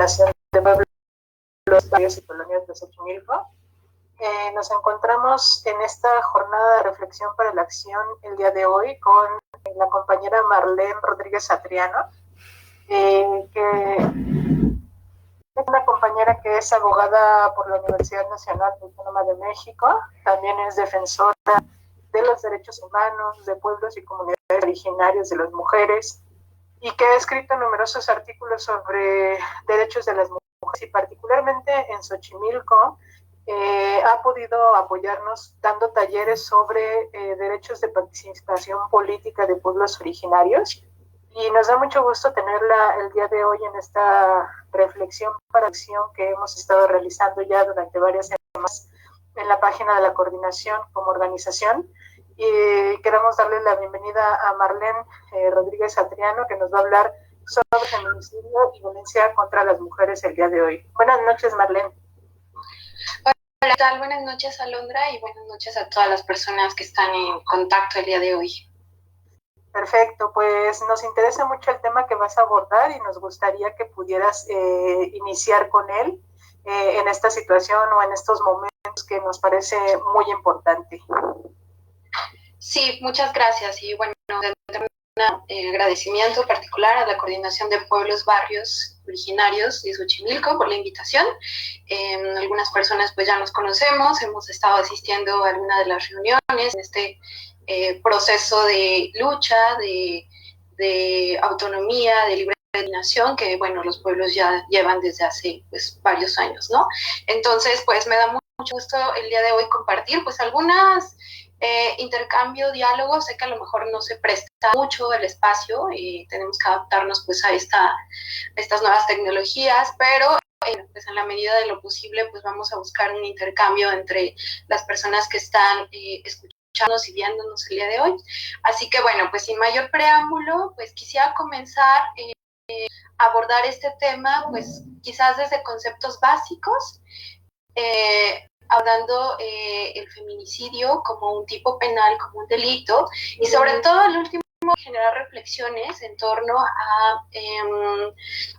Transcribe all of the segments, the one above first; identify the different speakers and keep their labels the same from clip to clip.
Speaker 1: Coordinación de Pueblos, Barrios y Colonias de Xochimilco. Nos encontramos en esta jornada de reflexión para la acción el día de hoy con la compañera Marlene Rodríguez Satriano, que es una compañera que es abogada por la Universidad Nacional Autónoma de México, también es defensora de los derechos humanos, de pueblos y comunidades originarias de las mujeres, y que ha escrito numerosos artículos sobre derechos de las mujeres, y particularmente en Xochimilco ha podido apoyarnos dando talleres sobre derechos de participación política de pueblos originarios, y nos da mucho gusto tenerla el día de hoy en esta reflexión para acción que hemos estado realizando ya durante varias semanas en la página de la coordinación como organización. Y queremos darle la bienvenida a Marlene Rodríguez Satriano, que nos va a hablar sobre feminicidio y violencia contra las mujeres el día de hoy. Buenas noches, Marlene.
Speaker 2: Hola, ¿qué tal? Buenas noches, Alondra, y buenas noches a todas las personas que están en contacto el día de hoy.
Speaker 1: Perfecto, pues nos interesa mucho el tema que vas a abordar y nos gustaría que pudieras iniciar con él en esta situación o en estos momentos que nos parece muy importante.
Speaker 2: Sí, muchas gracias. Y bueno, un agradecimiento particular a la Coordinación de Pueblos, Barrios Originarios de Xochimilco por la invitación. Algunas personas pues ya nos conocemos, hemos estado asistiendo a alguna de las reuniones en este proceso de lucha, de autonomía, de libre determinación que, bueno, los pueblos ya llevan desde hace pues varios años, ¿no? Entonces, pues me da mucho gusto el día de hoy compartir pues algunas intercambio, diálogo. Sé que a lo mejor no se presta mucho el espacio y tenemos que adaptarnos pues a estas nuevas tecnologías, pero pues en la medida de lo posible pues vamos a buscar un intercambio entre las personas que están escuchándonos y viéndonos el día de hoy. Así que bueno, pues sin mayor preámbulo, pues quisiera comenzar a abordar este tema pues quizás desde conceptos básicos, hablando el feminicidio como un tipo penal, como un delito, y sobre todo el último generar reflexiones en torno a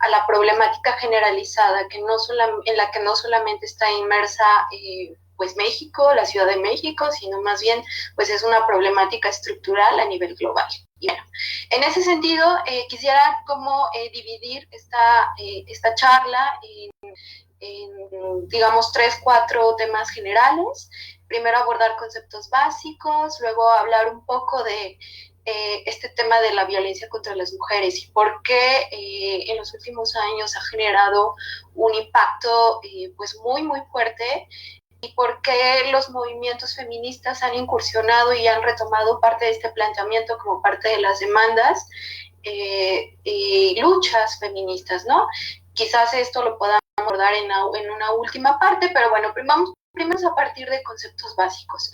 Speaker 2: la problemática generalizada en la que no solamente está inmersa pues México, la Ciudad de México, sino más bien pues es una problemática estructural a nivel global. Y bueno, en ese sentido quisiera como dividir esta charla en, digamos, 3-4 temas generales. Primero abordar conceptos básicos, luego hablar un poco de este tema de la violencia contra las mujeres y por qué en los últimos años ha generado un impacto pues muy, muy fuerte, y por qué los movimientos feministas han incursionado y han retomado parte de este planteamiento como parte de las demandas y luchas feministas, ¿no? Quizás esto lo podamos abordar en una última parte, pero bueno, primero a partir de conceptos básicos.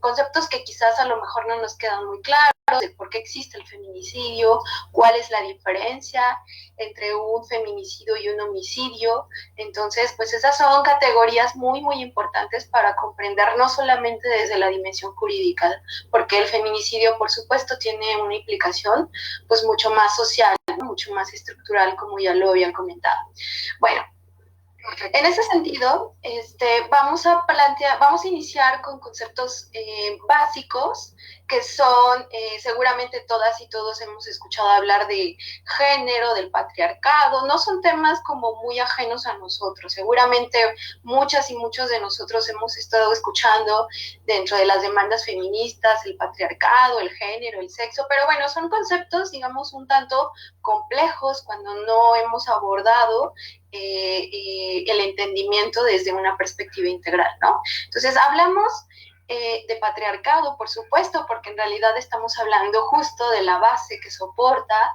Speaker 2: Conceptos que quizás a lo mejor no nos quedan muy claros, de por qué existe el feminicidio, cuál es la diferencia entre un feminicidio y un homicidio. Entonces, pues esas son categorías muy, muy importantes para comprender no solamente desde la dimensión jurídica, porque el feminicidio, por supuesto, tiene una implicación pues mucho más social, ¿no? Mucho más estructural, como ya lo habían comentado. Bueno, en ese sentido, vamos a iniciar con conceptos básicos que son, seguramente todas y todos hemos escuchado hablar de género, del patriarcado. No son temas como muy ajenos a nosotros. Seguramente muchas y muchos de nosotros hemos estado escuchando dentro de las demandas feministas el patriarcado, el género, el sexo, pero bueno, son conceptos, digamos, un tanto complejos cuando no hemos abordado el entendimiento desde una perspectiva integral, ¿no? Entonces, hablamos de patriarcado, por supuesto, porque en realidad estamos hablando justo de la base que soporta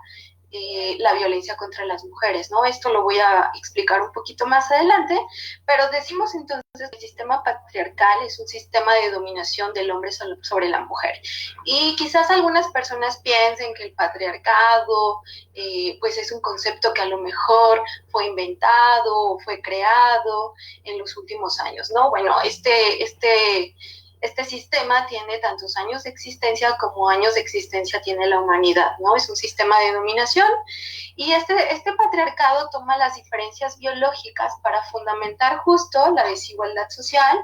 Speaker 2: la violencia contra las mujeres, ¿no? Esto lo voy a explicar un poquito más adelante, pero decimos entonces que el sistema patriarcal es un sistema de dominación del hombre sobre la mujer. Y quizás algunas personas piensen que el patriarcado pues es un concepto que a lo mejor fue inventado o fue creado en los últimos años, ¿no? Bueno, este este sistema tiene tantos años de existencia como años de existencia tiene la humanidad, ¿no? Es un sistema de dominación y este patriarcado toma las diferencias biológicas para fundamentar justo la desigualdad social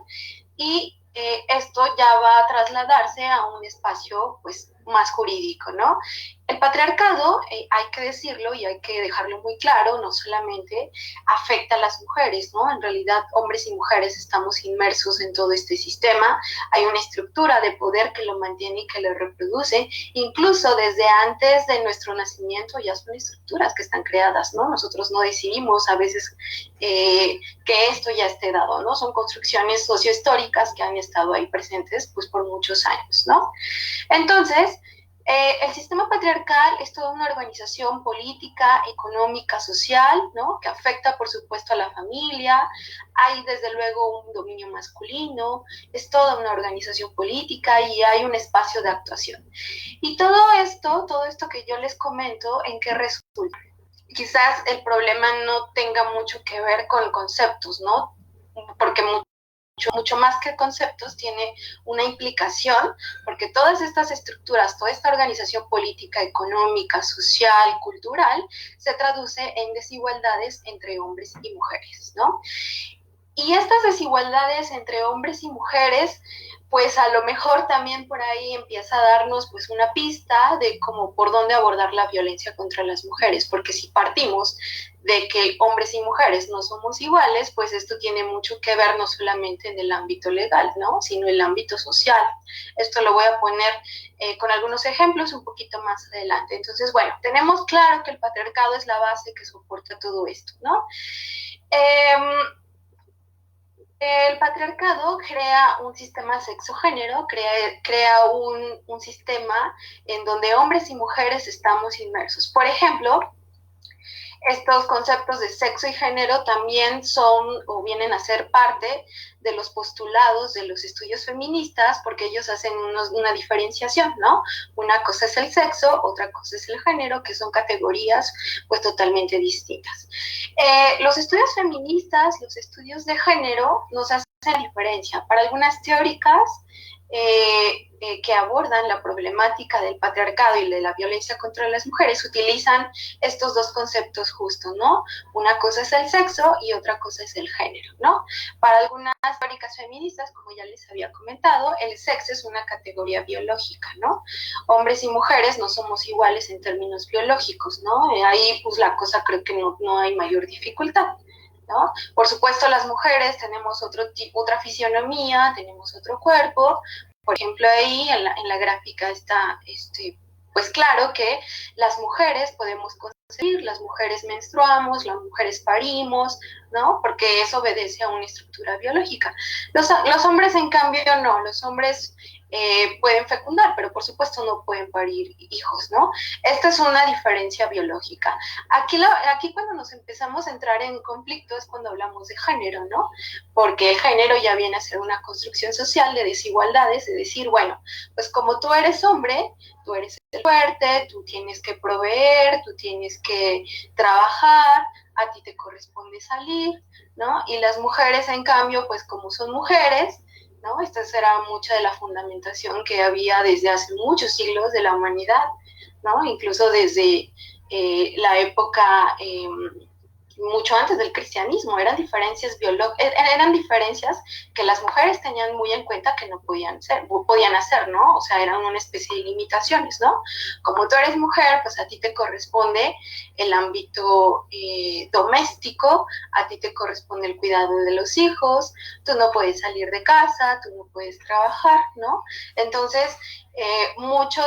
Speaker 2: y esto ya va a trasladarse a un espacio pues más jurídico, ¿no? El patriarcado, hay que decirlo y hay que dejarlo muy claro, no solamente afecta a las mujeres, ¿no? En realidad, hombres y mujeres estamos inmersos en todo este sistema, hay una estructura de poder que lo mantiene y que lo reproduce, incluso desde antes de nuestro nacimiento ya son estructuras que están creadas, ¿no? Nosotros no decidimos a veces que esto ya esté dado, ¿no? Son construcciones sociohistóricas que han estado ahí presentes pues por muchos años, ¿no? Entonces, el sistema patriarcal es toda una organización política, económica, social, ¿no? Que afecta, por supuesto, a la familia. Hay, desde luego, un dominio masculino. Es toda una organización política y hay un espacio de actuación. Y todo esto que yo les comento, ¿en qué resulta? Quizás el problema no tenga mucho que ver con conceptos, ¿no? Porque mucho más que conceptos, tiene una implicación, porque todas estas estructuras, toda esta organización política, económica, social, cultural, se traduce en desigualdades entre hombres y mujeres, ¿no? Y estas desigualdades entre hombres y mujeres, pues a lo mejor también por ahí empieza a darnos pues una pista de cómo por dónde abordar la violencia contra las mujeres, porque si partimos de que hombres y mujeres no somos iguales, pues esto tiene mucho que ver no solamente en el ámbito legal, ¿no? Sino en el ámbito social. Esto lo voy a poner con algunos ejemplos un poquito más adelante. Entonces, bueno, tenemos claro que el patriarcado es la base que soporta todo esto, ¿no? El patriarcado crea un sistema sexo-género, crea un sistema en donde hombres y mujeres estamos inmersos. Por ejemplo, estos conceptos de sexo y género también son o vienen a ser parte de los postulados de los estudios feministas, porque ellos hacen una diferenciación, ¿no? Una cosa es el sexo, otra cosa es el género, que son categorías pues totalmente distintas. Los estudios feministas, los estudios de género nos hacen diferencia. Para algunas teóricas que abordan la problemática del patriarcado y de la violencia contra las mujeres utilizan estos dos conceptos justo, ¿no? Una cosa es el sexo y otra cosa es el género, ¿no? Para algunas teóricas feministas, como ya les había comentado, el sexo es una categoría biológica, ¿no? Hombres y mujeres no somos iguales en términos biológicos, ¿no? Ahí pues la cosa creo que no hay mayor dificultad, ¿no? Por supuesto, las mujeres tenemos otra fisionomía, tenemos otro cuerpo. Por ejemplo, ahí en la gráfica está, pues claro que las mujeres podemos concebir, las mujeres menstruamos, las mujeres parimos, ¿no? Porque eso obedece a una estructura biológica. Los hombres, en cambio, no. Los hombres pueden fecundar, pero por supuesto no pueden parir hijos, ¿no? Esta es una diferencia biológica. Aquí cuando nos empezamos a entrar en conflicto es cuando hablamos de género, ¿no? Porque el género ya viene a ser una construcción social de desigualdades, de decir, bueno, pues como tú eres hombre, tú eres el fuerte, tú tienes que proveer, tú tienes que trabajar, a ti te corresponde salir, ¿no? Y las mujeres, en cambio, pues como son mujeres, ¿no? Esta será mucha de la fundamentación que había desde hace muchos siglos de la humanidad, ¿no? Incluso desde la época mucho antes del cristianismo, eran diferencias eran diferencias que las mujeres tenían muy en cuenta que no podían hacer, ¿no? O sea, eran una especie de limitaciones, ¿no? Como tú eres mujer, pues a ti te corresponde el ámbito doméstico, a ti te corresponde el cuidado de los hijos, tú no puedes salir de casa, tú no puedes trabajar, ¿no? Entonces, mucho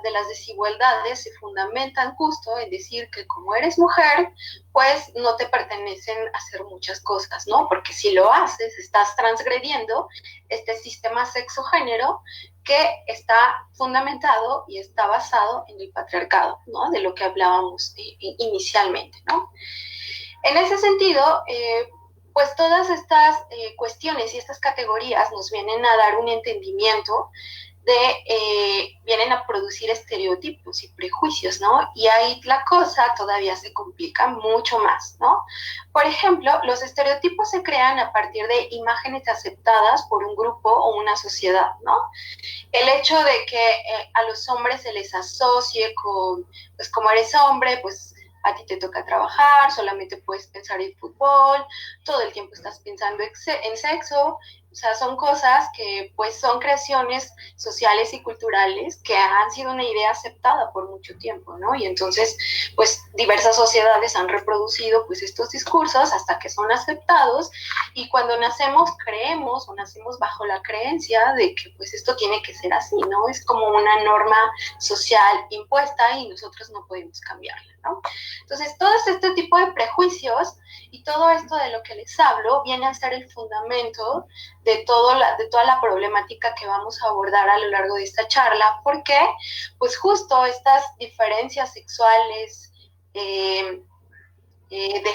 Speaker 2: de las desigualdades se fundamentan justo en decir que como eres mujer, pues no te pertenecen hacer muchas cosas, ¿no? Porque si lo haces, estás transgrediendo este sistema sexo-género que está fundamentado y está basado en el patriarcado, ¿no? De lo que hablábamos inicialmente, ¿no? En ese sentido, pues todas estas cuestiones y estas categorías nos vienen a dar un entendimiento vienen a producir estereotipos y prejuicios, ¿no? Y ahí la cosa todavía se complica mucho más, ¿no? Por ejemplo, los estereotipos se crean a partir de imágenes aceptadas por un grupo o una sociedad, ¿no? El hecho de que a los hombres se les asocie con, pues como eres hombre, pues a ti te toca trabajar, solamente puedes pensar en fútbol, todo el tiempo estás pensando en sexo, o sea, son cosas que pues son creaciones sociales y culturales que han sido una idea aceptada por mucho tiempo, ¿no? Y entonces, pues diversas sociedades han reproducido pues estos discursos hasta que son aceptados y cuando nacemos creemos o nacemos bajo la creencia de que pues esto tiene que ser así, ¿no? Es como una norma social impuesta y nosotros no podemos cambiarla, ¿no? Entonces, todo este tipo de prejuicios y todo esto de lo que les hablo viene a ser el fundamento de toda la problemática que vamos a abordar a lo largo de esta charla, porque pues justo estas diferencias sexuales de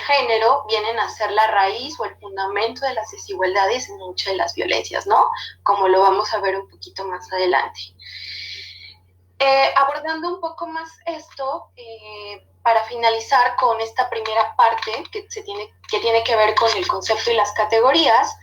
Speaker 2: género vienen a ser la raíz o el fundamento de las desigualdades en muchas de las violencias, ¿no? Como lo vamos a ver un poquito más adelante. Abordando un poco más esto, para finalizar con esta primera parte que tiene que ver con el concepto y las categorías,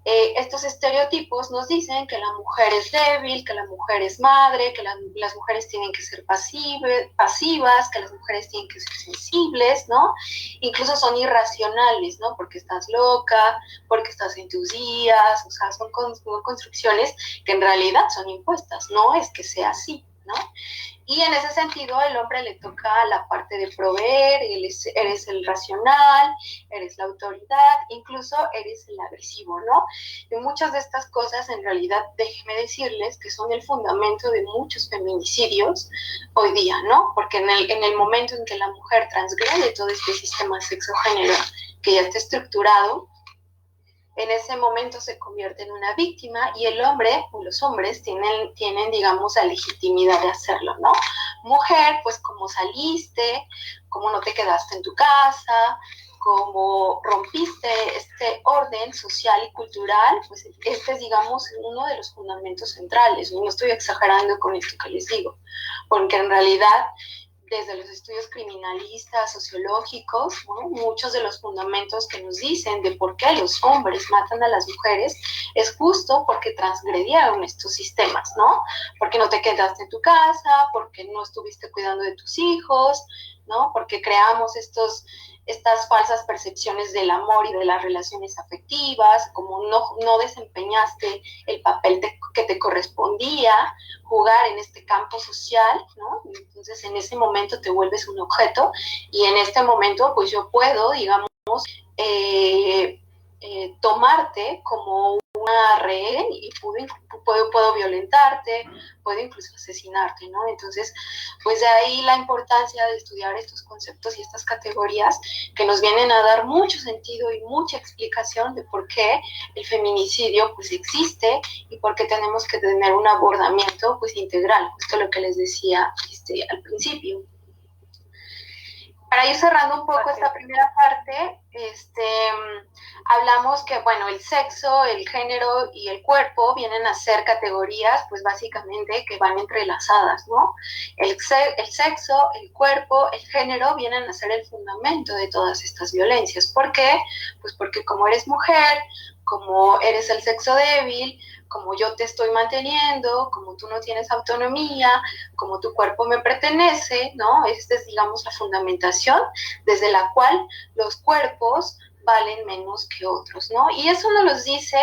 Speaker 2: estos estereotipos nos dicen que la mujer es débil, que la mujer es madre, que las mujeres tienen que ser pasivas, que las mujeres tienen que ser sensibles, ¿no? Incluso son irracionales, ¿no? Porque estás loca, porque estás en tus días, o sea, son construcciones que en realidad son impuestas, no es que sea así, ¿no? Y en ese sentido al hombre le toca la parte de proveer, eres el racional, eres la autoridad, incluso eres el agresivo, ¿no? Y muchas de estas cosas en realidad, déjenme decirles que son el fundamento de muchos feminicidios hoy día, ¿no? Porque en el momento en que la mujer transgrede todo este sistema sexo-género que ya está estructurado, en ese momento se convierte en una víctima y el hombre o los hombres tienen, digamos, la legitimidad de hacerlo, ¿no? Mujer, pues como saliste, como no te quedaste en tu casa, como rompiste este orden social y cultural, pues este es, digamos, uno de los fundamentos centrales. No estoy exagerando con esto que les digo, porque en realidad desde los estudios criminalistas, sociológicos, ¿no? Muchos de los fundamentos que nos dicen de por qué los hombres matan a las mujeres es justo porque transgredieron estos sistemas, ¿no? Porque no te quedaste en tu casa, porque no estuviste cuidando de tus hijos, ¿no? Porque creamos estas falsas percepciones del amor y de las relaciones afectivas, como no desempeñaste el papel que te correspondía jugar en este campo social, ¿no? Entonces en ese momento te vuelves un objeto y en este momento pues yo puedo, digamos, tomarte como una rehén y puedo violentarte, puedo incluso asesinarte, ¿no? Entonces, pues de ahí la importancia de estudiar estos conceptos y estas categorías que nos vienen a dar mucho sentido y mucha explicación de por qué el feminicidio pues existe y por qué tenemos que tener un abordamiento pues integral, justo lo que les decía al principio. Para ir cerrando un poco esta primera parte, hablamos que, bueno, el sexo, el género y el cuerpo vienen a ser categorías, pues básicamente que van entrelazadas, ¿no? El sexo, el cuerpo, el género vienen a ser el fundamento de todas estas violencias. ¿Por qué? Pues porque como eres mujer, como eres el sexo débil, como yo te estoy manteniendo, como tú no tienes autonomía, como tu cuerpo me pertenece, ¿no? Esta es, digamos, la fundamentación desde la cual los cuerpos valen menos que otros, ¿no? Y eso nos lo dice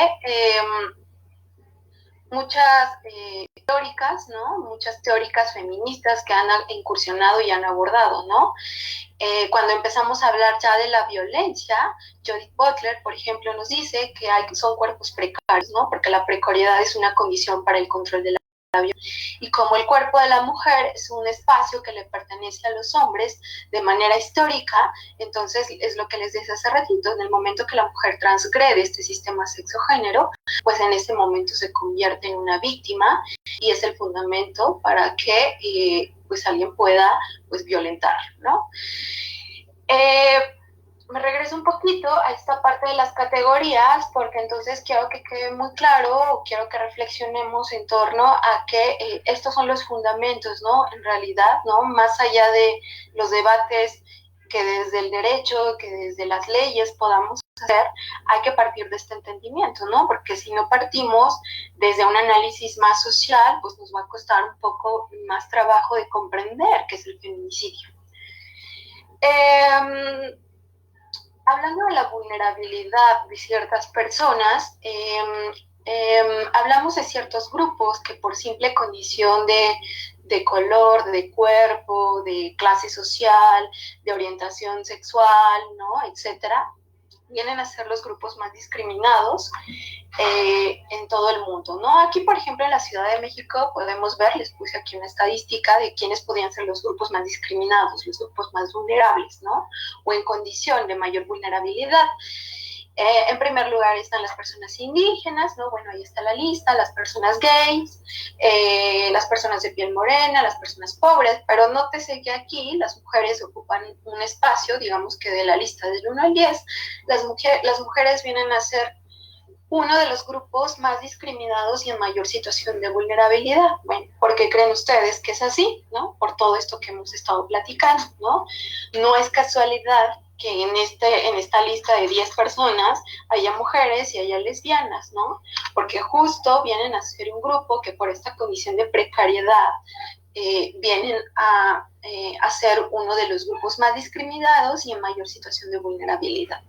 Speaker 2: muchas teóricas, ¿no? Muchas teóricas feministas que han incursionado y han abordado, ¿no? Cuando empezamos a hablar ya de la violencia, Judith Butler, por ejemplo, nos dice que son cuerpos precarios, ¿no? Porque la precariedad es una condición para el control de la violencia. Y como el cuerpo de la mujer es un espacio que le pertenece a los hombres de manera histórica, entonces es lo que les decía hace ratito, en el momento que la mujer transgrede este sistema sexo-género, pues en ese momento se convierte en una víctima y es el fundamento para que pues alguien pueda pues violentar, ¿no? me regreso un poquito a esta parte de las categorías, porque entonces quiero que quede muy claro, o quiero que reflexionemos en torno a que estos son los fundamentos, ¿no? En realidad, ¿no? Más allá de los debates que desde el derecho, que desde las leyes podamos hacer, hay que partir de este entendimiento, ¿no? Porque si no partimos desde un análisis más social, pues nos va a costar un poco más trabajo de comprender qué es el feminicidio. Hablando de la vulnerabilidad de ciertas personas, hablamos de ciertos grupos que por simple condición de color, de cuerpo, de clase social, de orientación sexual, ¿no? Etcétera, vienen a ser los grupos más discriminados en todo el mundo, ¿no? Aquí, por ejemplo, en la Ciudad de México podemos ver, les puse aquí una estadística de quiénes podían ser los grupos más discriminados, los grupos más vulnerables, ¿no? O en condición de mayor vulnerabilidad. En primer lugar están las personas indígenas, ¿no? Bueno, ahí está la lista, las personas gays, las personas de piel morena, las personas pobres, pero nótese que aquí las mujeres ocupan un espacio, digamos que de la lista del 1 al 10, las mujeres vienen a ser uno de los grupos más discriminados y en mayor situación de vulnerabilidad. Bueno, ¿por qué creen ustedes que es así? ¿No? Por todo esto que hemos estado platicando, ¿no? No es casualidad que en esta lista de 10 personas haya mujeres y haya lesbianas, ¿no? Porque justo vienen a ser un grupo que por esta condición de precariedad vienen a ser uno de los grupos más discriminados y en mayor situación de vulnerabilidad.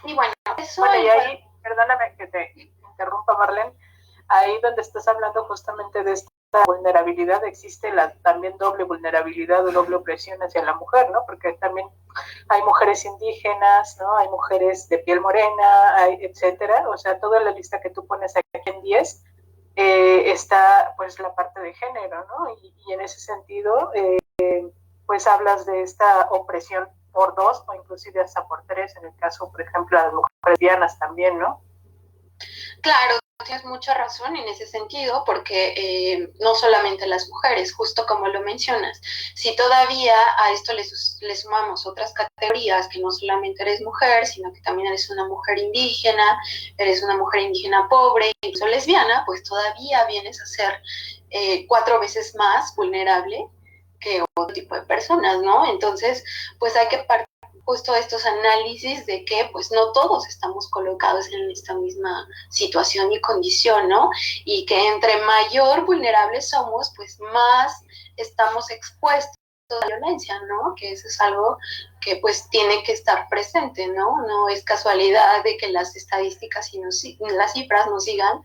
Speaker 2: Y bueno, eso...
Speaker 1: Bueno, y ahí, perdóname que te interrumpa, Marlene, ahí donde estás hablando justamente de esta vulnerabilidad, existe también doble vulnerabilidad o doble opresión hacia la mujer, ¿no? Porque también hay mujeres indígenas, ¿no? Hay mujeres de piel morena, etcétera. O sea, toda la lista que tú pones aquí en 10 está pues la parte de género, ¿no? Y en ese sentido, pues hablas de esta opresión por 2 o inclusive hasta por 3, en el caso, por ejemplo, de las mujeres lesbianas también, ¿no?
Speaker 2: Claro, tienes mucha razón en ese sentido, porque no solamente las mujeres, justo como lo mencionas, si todavía a esto le sumamos otras categorías, que no solamente eres mujer, sino que también eres una mujer indígena pobre, incluso lesbiana, pues todavía vienes a ser 4 veces más vulnerable que otro tipo de personas, ¿no? Entonces, pues hay que partir justo de estos análisis de que pues no todos estamos colocados en esta misma situación y condición, ¿no? Y que entre mayor vulnerables somos, pues más estamos expuestos a la violencia, ¿no? Que eso es algo que pues tiene que estar presente, ¿no? No es casualidad de que las estadísticas y las cifras nos digan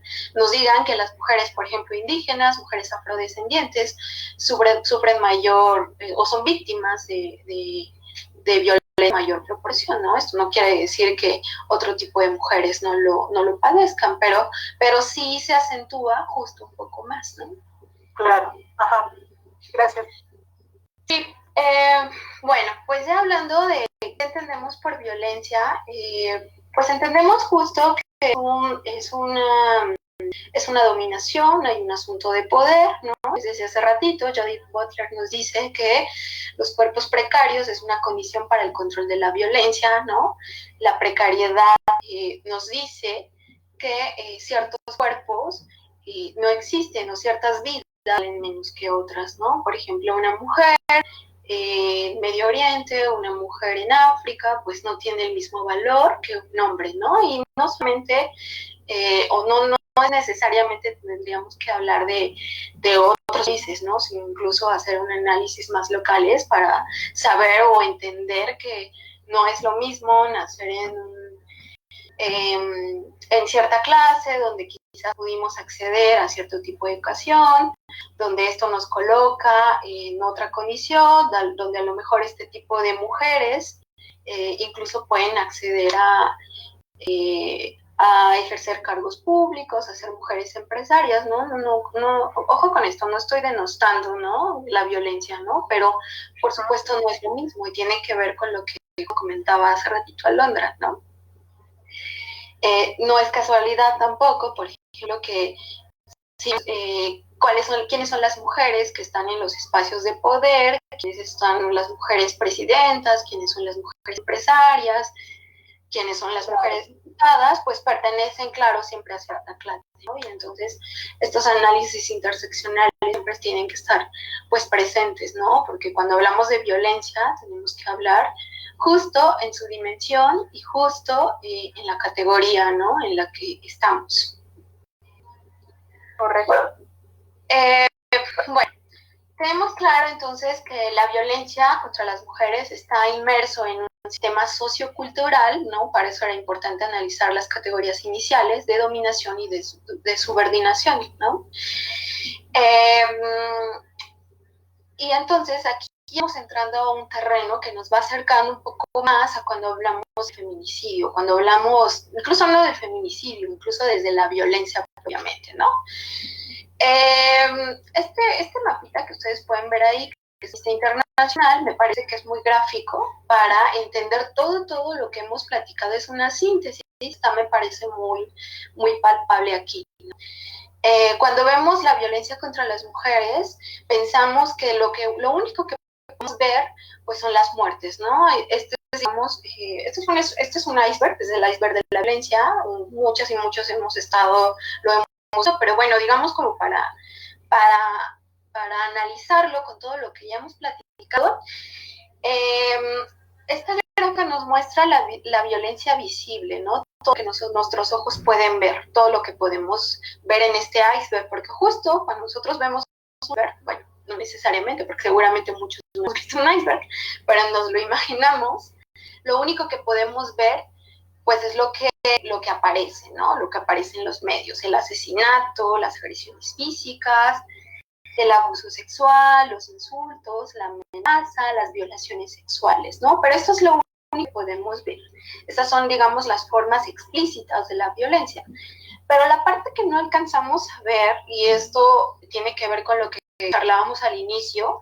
Speaker 2: que las mujeres, por ejemplo, indígenas, mujeres afrodescendientes, sufren mayor o son víctimas de violencia en mayor proporción, ¿no? Esto no quiere decir que otro tipo de mujeres no lo padezcan, pero sí se acentúa justo un poco más, ¿no?
Speaker 1: Claro, ajá, gracias.
Speaker 2: Sí, bueno, pues ya hablando de qué entendemos por violencia, pues entendemos justo que es una dominación, hay un asunto de poder, ¿no? Desde hace ratito, Judith Butler nos dice que los cuerpos precarios es una condición para el control de la violencia, ¿no? La precariedad nos dice que ciertos cuerpos no existen o ciertas vidas valen menos que otras, ¿no? Por ejemplo, una mujer en Medio Oriente, una mujer en África, pues no tiene el mismo valor que un hombre, ¿no? Y no solamente, no necesariamente tendríamos que hablar de otros países, ¿no? Sino incluso hacer un análisis más locales para saber o entender que no es lo mismo nacer en cierta clase, donde quizás pudimos acceder a cierto tipo de educación, donde esto nos coloca en otra condición, donde a lo mejor este tipo de mujeres incluso pueden acceder a ejercer cargos públicos, a ser mujeres empresarias, ¿no? Ojo con esto, no estoy denostando, ¿no? La violencia, ¿no? Pero, por supuesto, no es lo mismo y tiene que ver con lo que comentaba hace ratito Alondra, ¿no? No es casualidad tampoco, por ejemplo, que quiénes son las mujeres que están en los espacios de poder, quiénes están las mujeres presidentas, quiénes son las mujeres empresarias, quiénes son las mujeres diputadas, pues pertenecen, claro, siempre a cierta clase, ¿no? Y entonces estos análisis interseccionales siempre tienen que estar, pues, presentes, ¿no? Porque cuando hablamos de violencia tenemos que hablar justo en su dimensión y justo en la categoría, ¿no?, en la que estamos.
Speaker 1: Correcto.
Speaker 2: Bueno, tenemos claro entonces que la violencia contra las mujeres está inmerso en un sistema sociocultural, ¿no? Para eso era importante analizar las categorías iniciales de dominación y de subordinación, ¿no? Y entonces aquí estamos entrando a un terreno que nos va acercando un poco más a cuando hablamos de feminicidio, cuando hablamos, incluso no de feminicidio, incluso desde la violencia propiamente, ¿no? Este mapita que ustedes pueden ver ahí, que es internacional, me parece que es muy gráfico para entender todo lo que hemos platicado. Es una síntesis, esta me parece muy palpable aquí, ¿no? Cuando vemos la violencia contra las mujeres, pensamos que lo único que podemos ver, pues, son las muertes, ¿no? Este es un iceberg, es el iceberg de la violencia. Muchas y muchos lo hemos visto, pero bueno, digamos como para analizarlo con todo lo que ya hemos platicado. Esta gráfica nos muestra la violencia visible, ¿no? Todo lo que nuestros ojos pueden ver, todo lo que podemos ver en este iceberg, porque justo cuando nosotros vemos un iceberg, bueno, no necesariamente, porque seguramente muchos no hemos visto un iceberg, pero nos lo imaginamos, lo único que podemos ver, pues, es lo que aparece, ¿no? Lo que aparece en los medios: el asesinato, las agresiones físicas, el abuso sexual, los insultos, la amenaza, las violaciones sexuales, ¿no? Pero esto es lo único que podemos ver. Estas son, digamos, las formas explícitas de la violencia. Pero la parte que no alcanzamos a ver, y esto tiene que ver con lo que hablábamos al inicio,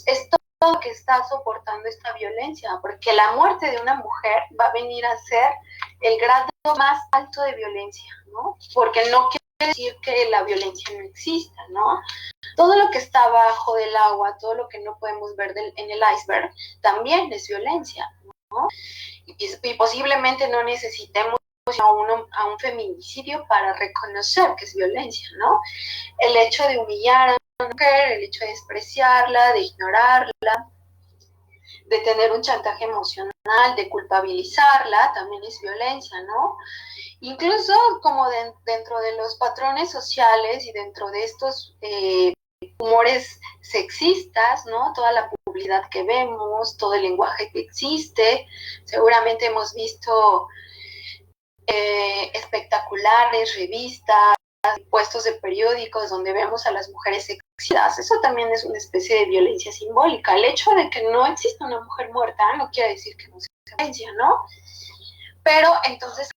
Speaker 2: es todo lo que está soportando esta violencia, porque la muerte de una mujer va a venir a ser el grado más alto de violencia, ¿no? Porque no quiere decir que la violencia no exista, ¿no? Todo lo que está abajo del agua, todo lo que no podemos ver en el iceberg, también es violencia, ¿no? Y posiblemente no necesitemos a un feminicidio para reconocer que es violencia, ¿no? El hecho de humillar a una mujer, el hecho de despreciarla, de ignorarla, de tener un chantaje emocional, de culpabilizarla, también es violencia, ¿no? Incluso como dentro de los patrones sociales y dentro de estos humores sexistas, ¿no? Toda la publicidad que vemos, todo el lenguaje que existe, seguramente hemos visto espectaculares, revistas, puestos de periódicos donde vemos a las mujeres exhibidas. Eso también es una especie de violencia simbólica. El hecho de que no exista una mujer muerta no quiere decir que no sea violencia, ¿no? Pero entonces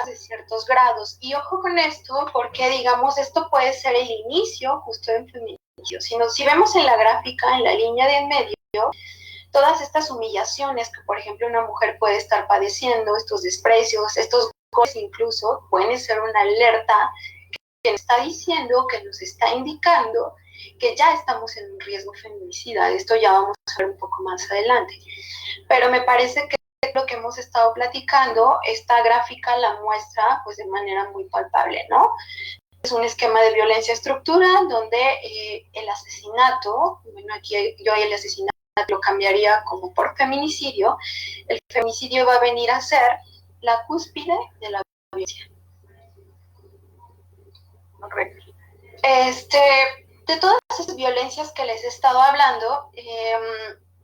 Speaker 2: de ciertos grados. Y ojo con esto, porque, digamos, esto puede ser el inicio justo del feminicidio. Si vemos en la gráfica, en la línea de en medio, todas estas humillaciones que, por ejemplo, una mujer puede estar padeciendo, estos desprecios, estos golpes, incluso pueden ser una alerta que nos está diciendo, que nos está indicando que ya estamos en un riesgo feminicida. Esto ya vamos a ver un poco más adelante. Pero me parece que lo que hemos estado platicando, esta gráfica la muestra, pues, de manera muy palpable, ¿no? Es un esquema de violencia estructural donde el asesinato, bueno, aquí yo el asesinato lo cambiaría como por feminicidio. El feminicidio va a venir a ser la cúspide de la violencia.
Speaker 1: Correcto.
Speaker 2: De todas esas violencias que les he estado hablando,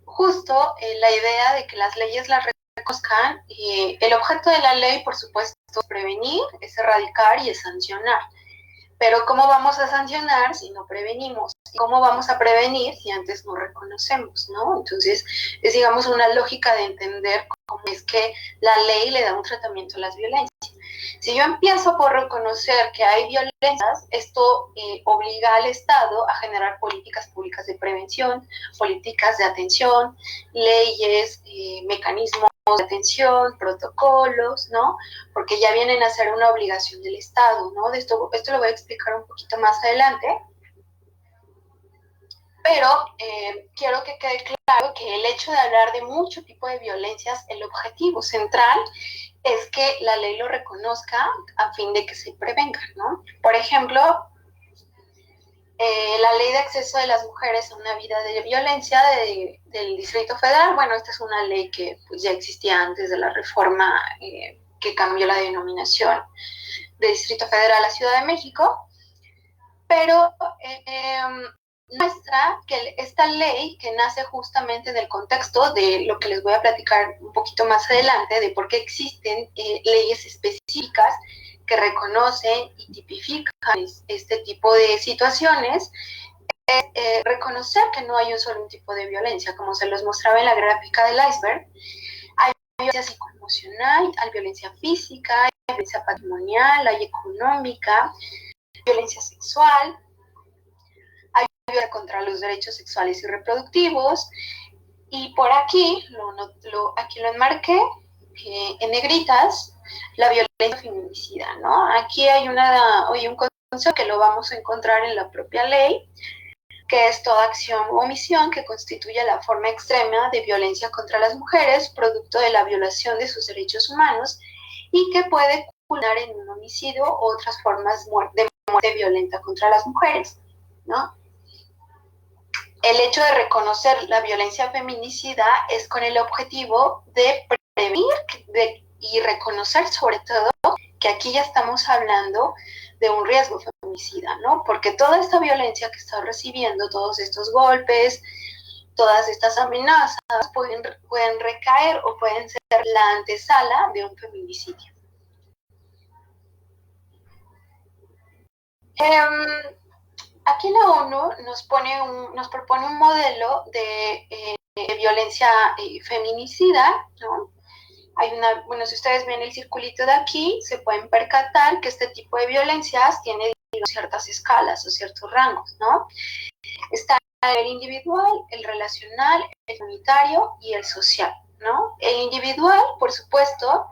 Speaker 2: justo la idea de que las leyes las reconozcan, el objeto de la ley, por supuesto, es prevenir, es erradicar y es sancionar. Pero ¿cómo vamos a sancionar si no prevenimos? ¿Cómo vamos a prevenir si antes no reconocemos, ¿no? Entonces, es, digamos, una lógica de entender cómo es que la ley le da un tratamiento a las violencias. Si yo empiezo por reconocer que hay violencias, esto obliga al Estado a generar políticas públicas de prevención, políticas de atención, leyes, mecanismos de atención, protocolos, ¿no? Porque ya vienen a ser una obligación del Estado, ¿no? Esto lo voy a explicar un poquito más adelante. Pero quiero que quede claro que el hecho de hablar de mucho tipo de violencias, el objetivo central es que la ley lo reconozca a fin de que se prevenga, ¿no? Por ejemplo, la ley de acceso de las mujeres a una vida de violencia del Distrito Federal, bueno, esta es una ley que pues, ya existía antes de la reforma que cambió la denominación de Distrito Federal a Ciudad de México, pero muestra que esta ley, que nace justamente en el contexto de lo que les voy a platicar un poquito más adelante, de por qué existen leyes específicas que reconocen y tipifican este tipo de situaciones, reconocer que no hay un solo tipo de violencia, como se los mostraba en la gráfica del iceberg. Hay violencia psicoemocional, hay violencia física, hay violencia patrimonial, hay económica, violencia sexual, hay violencia contra los derechos sexuales y reproductivos, y por aquí, aquí lo enmarqué en negritas, la violencia feminicida, ¿no? Aquí hay un concepto que lo vamos a encontrar en la propia ley, que es toda acción u omisión que constituye la forma extrema de violencia contra las mujeres, producto de la violación de sus derechos humanos, y que puede culminar en un homicidio u otras formas de muerte violenta contra las mujeres, ¿no? El hecho de reconocer la violencia feminicida es con el objetivo de prevenir y reconocer sobre todo que aquí ya estamos hablando de un riesgo feminicida, ¿no? Porque toda esta violencia que está recibiendo, todos estos golpes, todas estas amenazas pueden recaer o pueden ser la antesala de un feminicidio. Aquí la ONU nos propone un modelo de violencia feminicida, ¿no? Bueno, si ustedes ven el circulito de aquí, se pueden percatar que este tipo de violencias tiene ciertas escalas o ciertos rangos, ¿no? Está el individual, el relacional, el comunitario y el social, ¿no? El individual, por supuesto,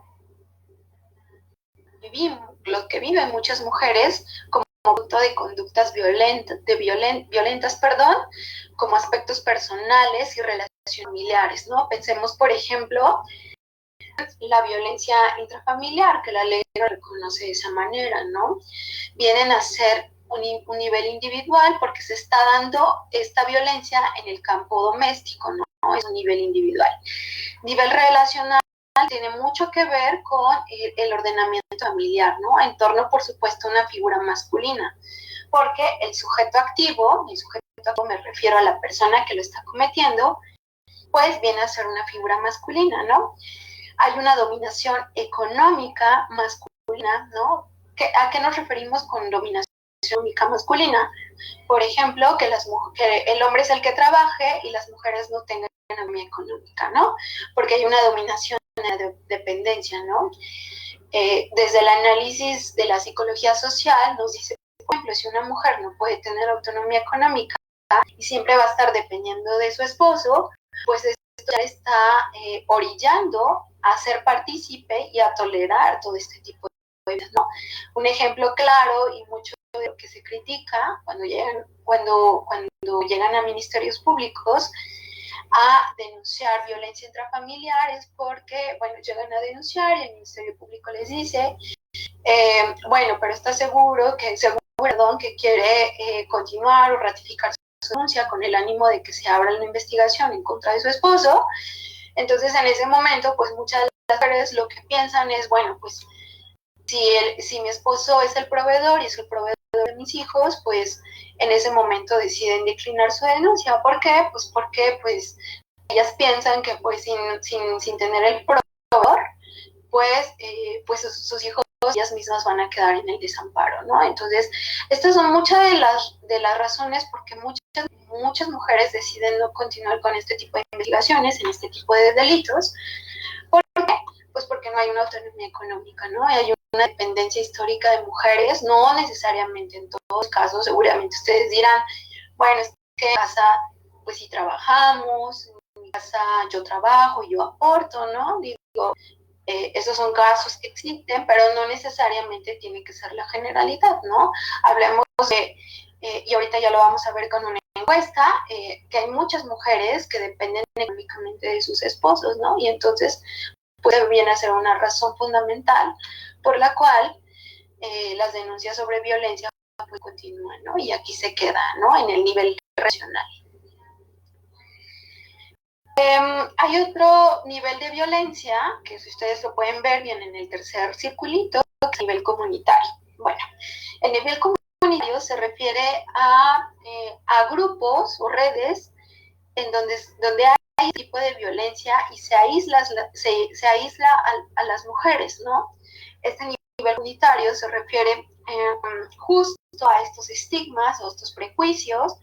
Speaker 2: lo que viven muchas mujeres como producto de conductas violentas, como aspectos personales y relaciones familiares, ¿no? Pensemos, por ejemplo, la violencia intrafamiliar, que la ley lo reconoce de esa manera, ¿no? Vienen a ser un nivel individual porque se está dando esta violencia en el campo doméstico, ¿no? Es un nivel individual. Nivel relacional tiene mucho que ver con el ordenamiento familiar, ¿no? En torno, por supuesto, a una figura masculina, porque el sujeto activo me refiero a la persona que lo está cometiendo, pues viene a ser una figura masculina, ¿no? Hay una dominación económica masculina, ¿no? ¿A qué nos referimos con dominación económica masculina? Por ejemplo, que el hombre es el que trabaje y las mujeres no tengan autonomía económica, ¿no? Porque hay una dominación de dependencia, ¿no? Desde el análisis de la psicología social nos dice, por ejemplo, si una mujer no puede tener autonomía económica y siempre va a estar dependiendo de su esposo, pues esto ya está orillando a ser partícipe y a tolerar todo este tipo de cosas, ¿no? Un ejemplo claro y mucho de lo que se critica cuando llegan a ministerios públicos a denunciar violencia intrafamiliar es porque, bueno, llegan a denunciar y el Ministerio Público les dice, bueno, pero está seguro que quiere continuar o ratificar su denuncia con el ánimo de que se abra una investigación en contra de su esposo. Entonces, en ese momento, pues muchas de las mujeres lo que piensan es, bueno, pues si mi esposo es el proveedor y es el proveedor de mis hijos, pues en ese momento deciden declinar su denuncia. ¿Por qué? Pues porque pues ellas piensan que pues sin tener el proveedor, pues sus hijos, ellas mismas van a quedar en el desamparo, ¿no? Entonces, estas son muchas de las razones por qué muchas mujeres deciden no continuar con este tipo de investigaciones, en este tipo de delitos. ¿Por qué? Pues porque no hay una autonomía económica, ¿no? Hay una dependencia histórica de mujeres, no necesariamente en todos los casos, seguramente ustedes dirán, bueno, es que en casa, pues sí trabajamos, en mi casa yo trabajo y yo aporto, ¿no? Digo, esos son casos que existen, pero no necesariamente tiene que ser la generalidad, ¿no? Hablemos de, y ahorita ya lo vamos a ver con un encuesta que hay muchas mujeres que dependen económicamente de sus esposos, ¿no? Y entonces puede bien ser una razón fundamental por la cual las denuncias sobre violencia pues continúan, ¿no? Y aquí se queda, ¿no? En el nivel regional. Hay otro nivel de violencia, que si ustedes lo pueden ver bien en el tercer circulito, que es el nivel comunitario. Bueno, el nivel comunitario se refiere a grupos o redes en donde hay este tipo de violencia y se aísla a las mujeres, ¿no? Este nivel comunitario se refiere justo a estos estigmas o estos prejuicios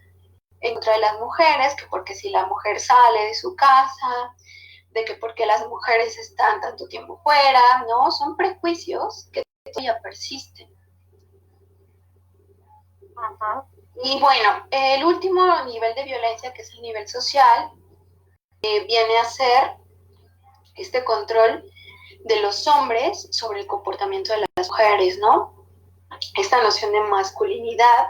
Speaker 2: en contra de las mujeres, que porque si la mujer sale de su casa, de que porque las mujeres están tanto tiempo fuera, ¿no? Son prejuicios que todavía persisten. Y bueno, el último nivel de violencia, que es el nivel social, viene a ser este control de los hombres sobre el comportamiento de las mujeres, ¿no? Esta noción de masculinidad,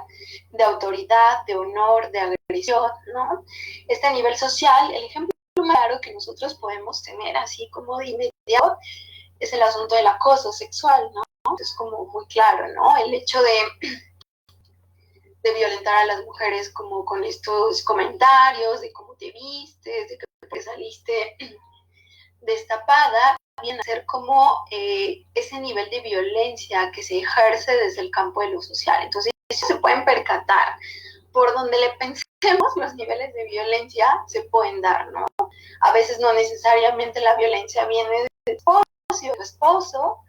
Speaker 2: de autoridad, de honor, de agresión, ¿no? Este nivel social, el ejemplo más claro que nosotros podemos tener así como de inmediato es el asunto del acoso sexual, ¿no? Es como muy claro, ¿no? El hecho de violentar a las mujeres como con estos comentarios de cómo te vistes, de que saliste destapada, viene a ser como ese nivel de violencia que se ejerce desde el campo de lo social. Entonces, se pueden percatar. Por donde le pensemos, los niveles de violencia se pueden dar, ¿no? A veces no necesariamente la violencia viene del esposo,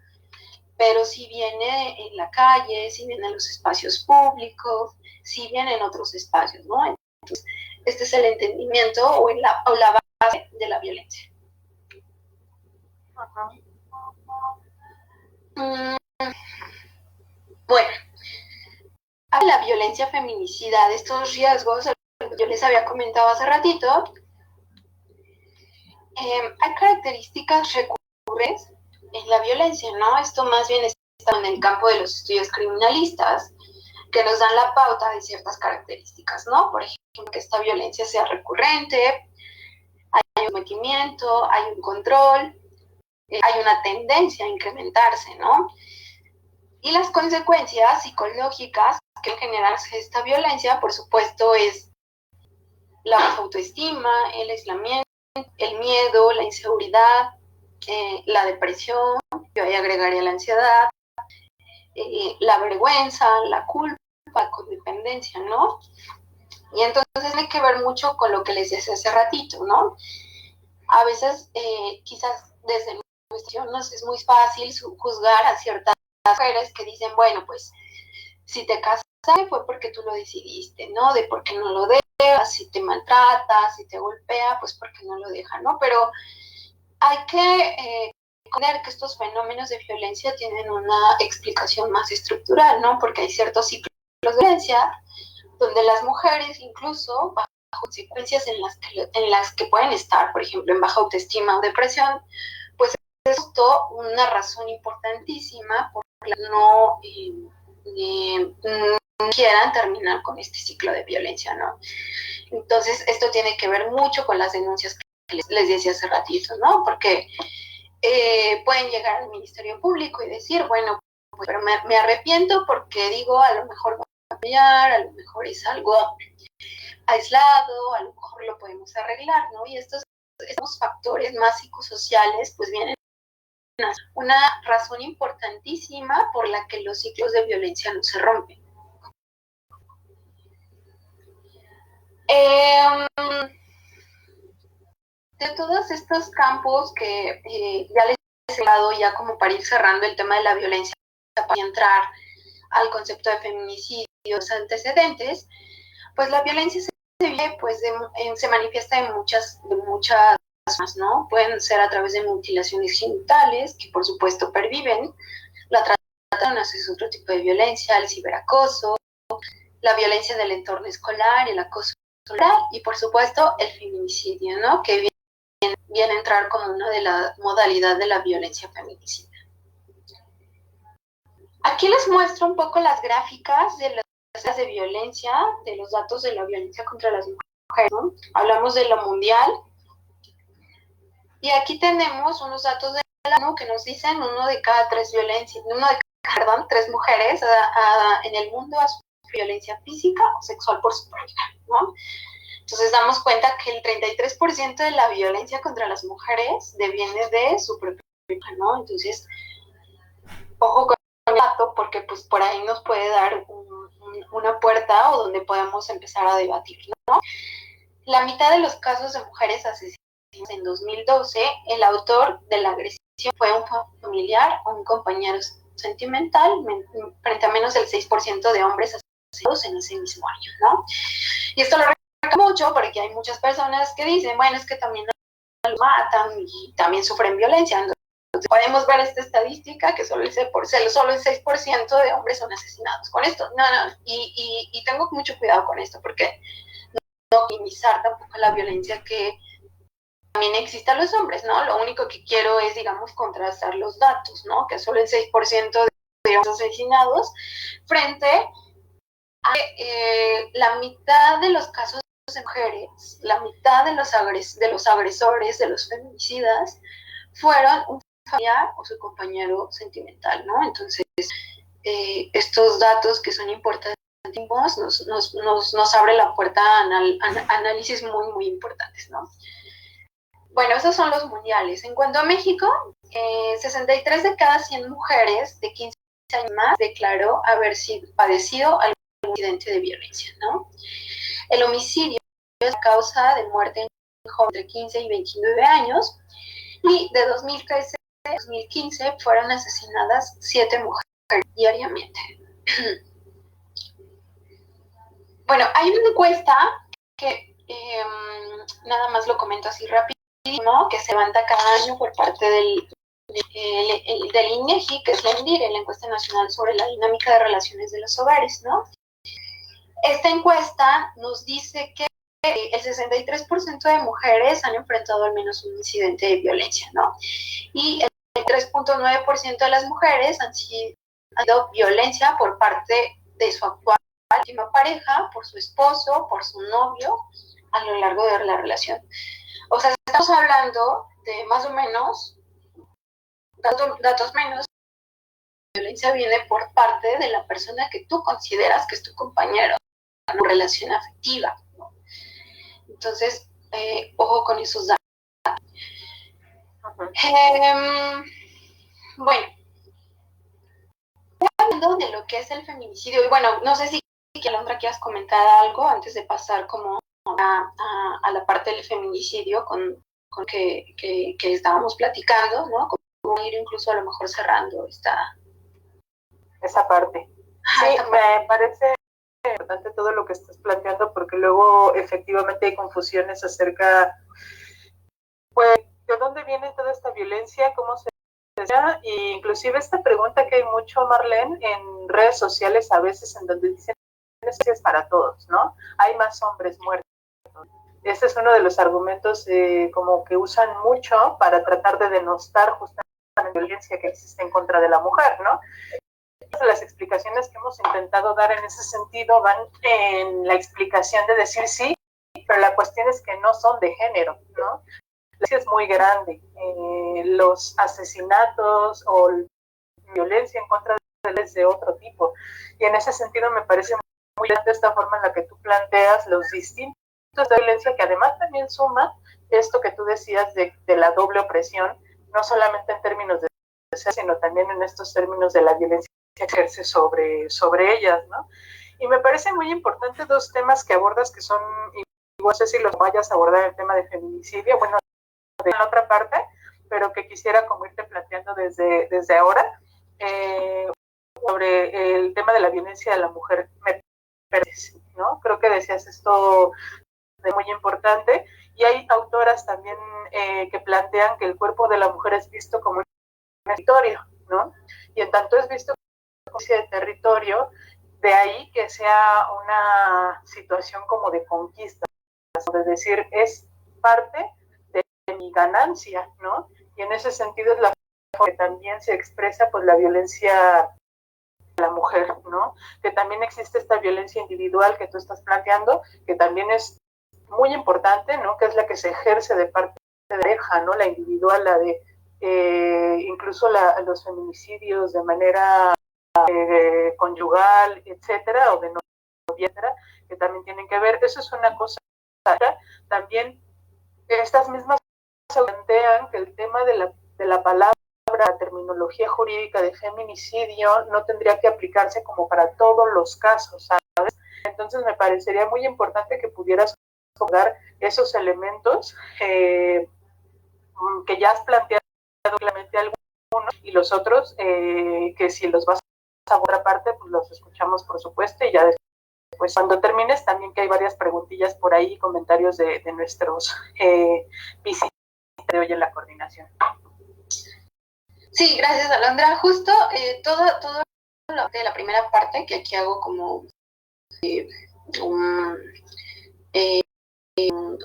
Speaker 2: pero si viene en la calle, si viene en los espacios públicos, si viene en otros espacios, ¿no? Entonces, este es el entendimiento o la base de la violencia. Bueno, la violencia feminicida, de estos riesgos, yo les había comentado hace ratito, hay características recurrentes en la violencia, ¿no? Esto más bien está en el campo de los estudios criminalistas, que nos dan la pauta de ciertas características, ¿no? Por ejemplo, que esta violencia sea recurrente, hay un sometimiento, hay un control, hay una tendencia a incrementarse, ¿no? Y las consecuencias psicológicas que generarse esta violencia, por supuesto, es la baja autoestima, el aislamiento, el miedo, la inseguridad, la depresión, yo ahí agregaría la ansiedad, la vergüenza, la culpa, la codependencia, ¿no? Y entonces tiene que ver mucho con lo que les decía hace ratito, ¿no? A veces, quizás desde mi cuestión nos es muy fácil juzgar a ciertas mujeres que dicen, bueno, pues si te casaste fue porque tú lo decidiste, ¿no? De por qué no lo dejas, si te maltrata, si te golpea, pues porque no lo deja, ¿no? Pero hay que entender que estos fenómenos de violencia tienen una explicación más estructural, ¿no? Porque hay ciertos ciclos de violencia donde las mujeres, incluso bajo consecuencias en las que pueden estar, por ejemplo, en baja autoestima o depresión, pues es justo una razón importantísima por la que no quieran terminar con este ciclo de violencia, ¿no? Entonces, esto tiene que ver mucho con las denuncias que les decía hace ratito, ¿no? Porque pueden llegar al Ministerio Público y decir, bueno, pues, pero me arrepiento porque digo, a lo mejor va a cambiar, a lo mejor es algo aislado, a lo mejor lo podemos arreglar, ¿no? Y estos factores más psicosociales, pues vienen una razón importantísima por la que los ciclos de violencia no se rompen. De todos estos campos que ya les he dado, ya como para ir cerrando el tema de la violencia, para entrar al concepto de feminicidios antecedentes, pues la violencia se vive, pues se manifiesta de muchas formas, ¿no? Pueden ser a través de mutilaciones genitales, que por supuesto perviven, la trata es otro tipo de violencia, el ciberacoso, la violencia del entorno escolar, el acoso escolar y por supuesto el feminicidio, ¿no? Que viene a entrar como una de las modalidades de la violencia feminicida. Aquí les muestro un poco las gráficas de de violencia, de los datos de la violencia contra las mujeres, ¿no? Hablamos de lo mundial, y aquí tenemos unos datos de la ONU que nos dicen tres mujeres en el mundo ha sufrido violencia física o sexual por su pareja, ¿no? Entonces damos cuenta que el 33% de la violencia contra las mujeres deviene de su propia pareja, ¿no? Entonces, ojo con el dato, porque pues por ahí nos puede dar una puerta o donde podemos empezar a debatir, ¿no? La mitad de los casos de mujeres asesinadas en 2012, el autor de la agresión fue un familiar o un compañero sentimental, frente a menos del 6% de hombres asesinados en ese mismo año, ¿no? Y esto lo remarca mucho porque hay muchas personas que dicen, bueno, es que también los matan y también sufren violencia. Entonces podemos ver esta estadística que solo el 6% de hombres son asesinados. Con esto, y tengo mucho cuidado con esto porque no minimizar tampoco la violencia que también existe a los hombres, ¿no? Lo único que quiero es, digamos, contrastar los datos, ¿no? Que solo el 6% de hombres asesinados frente a la mitad de los casos de mujeres, la mitad de los agresores, de los feminicidas, fueron un familiar o su compañero sentimental, ¿no? Entonces, estos datos que son importantes nos abre la puerta a análisis muy, muy importantes, ¿no? Bueno, esos son los mundiales. En cuanto a México, 63 de cada 100 mujeres de 15 años más declaró haber padecido algún incidente de violencia, ¿no? El homicidio es la causa de muerte en jóvenes entre 15 y 29 años, y de 2013 a 2015 fueron asesinadas 7 mujeres diariamente. Bueno, hay una encuesta que nada más lo comento así rapidísimo, que se levanta cada año por parte del INEGI, que es la ENDIRE, la Encuesta Nacional sobre la Dinámica de Relaciones de los Hogares, ¿no? Esta encuesta nos dice que el 63% de mujeres han enfrentado al menos un incidente de violencia, ¿no? Y el 3.9% de las mujeres han sido violencia por parte de su actual última pareja, por su esposo, por su novio, a lo largo de la relación. O sea, estamos hablando de más o menos, datos menos, la violencia viene por parte de la persona que tú consideras que es tu compañero en una relación afectiva, ¿no? Entonces, ojo con esos datos. Bueno, hablando de lo que es el feminicidio, y bueno, no sé si Alondra quieras comentar algo antes de pasar como a la parte del feminicidio con que estábamos platicando, ¿no? Como ir incluso a lo mejor cerrando
Speaker 1: esa parte. Sí, me parece importante todo lo que estás planteando, porque luego efectivamente hay confusiones acerca, pues, de dónde viene toda esta violencia, cómo se da, e inclusive esta pregunta que hay mucho, Marlene, en redes sociales a veces, en donde dicen es para todos, ¿no? Hay más hombres muertos. Este es uno de los argumentos como que usan mucho para tratar de denostar justamente la violencia que existe en contra de la mujer, ¿no? Las explicaciones que hemos intentado dar en ese sentido van en la explicación de decir sí, pero la cuestión es que no son de género, ¿no? La violencia es muy grande. Los asesinatos o violencia en contra de él es de otro tipo. Y en ese sentido me parece muy grande esta forma en la que tú planteas los distintos de violencia, que además también suma esto que tú decías de la doble opresión, no solamente en términos de sino también en estos términos de la violencia que ejerce sobre ellas, ¿no? Y me parece muy importante dos temas que abordas que son, igual no sé si los vayas a abordar, el tema de feminicidio, bueno, de la otra parte, pero que quisiera como irte planteando desde ahora, sobre el tema de la violencia de la mujer, ¿no? Creo que decías esto de muy importante, y hay autoras también que plantean que el cuerpo de la mujer es visto como un territorio, ¿no? Y en tanto es visto como un territorio, de ahí que sea una situación como de conquista, de decir, es parte de mi ganancia, ¿no? Y en ese sentido es la forma que también se expresa pues la violencia la mujer, ¿no? Que también existe esta violencia individual que tú estás planteando, que también es muy importante, ¿no? Que es la que se ejerce de parte de la pareja, ¿no? La individual, la de incluso los feminicidios de manera conyugal, etcétera, o de novia, etcétera, que también tienen que ver. Eso es una cosa. También estas mismas se plantean que el tema de la palabra, la terminología jurídica de feminicidio no tendría que aplicarse como para todos los casos, ¿sabes? Entonces me parecería muy importante que pudieras dar esos elementos que ya has planteado claramente algunos, y los otros que si los vas a otra parte, pues los escuchamos por supuesto, y ya después cuando termines también, que hay varias preguntillas por ahí, comentarios de nuestros visitantes de hoy en la coordinación.
Speaker 2: Sí, gracias, Alondra. Justo todo lo de la primera parte, que aquí hago como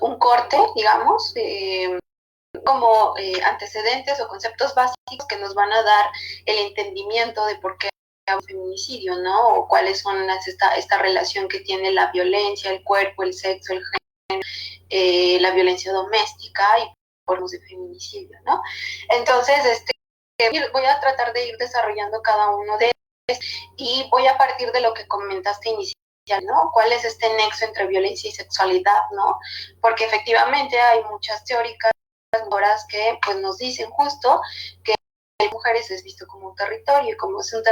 Speaker 2: un corte, digamos, como antecedentes o conceptos básicos que nos van a dar el entendimiento de por qué hay un feminicidio, ¿no? O cuáles son esta relación que tiene la violencia, el cuerpo, el sexo, el género, la violencia doméstica y formas de feminicidio, ¿no? Entonces, voy a tratar de ir desarrollando cada uno de ellos y voy a partir de lo que comentaste inicialmente, ¿no? ¿Cuál es este nexo entre violencia y sexualidad, ¿no? Porque efectivamente hay muchas teóricas que pues nos dicen justo que las mujeres es visto como un territorio, y como es un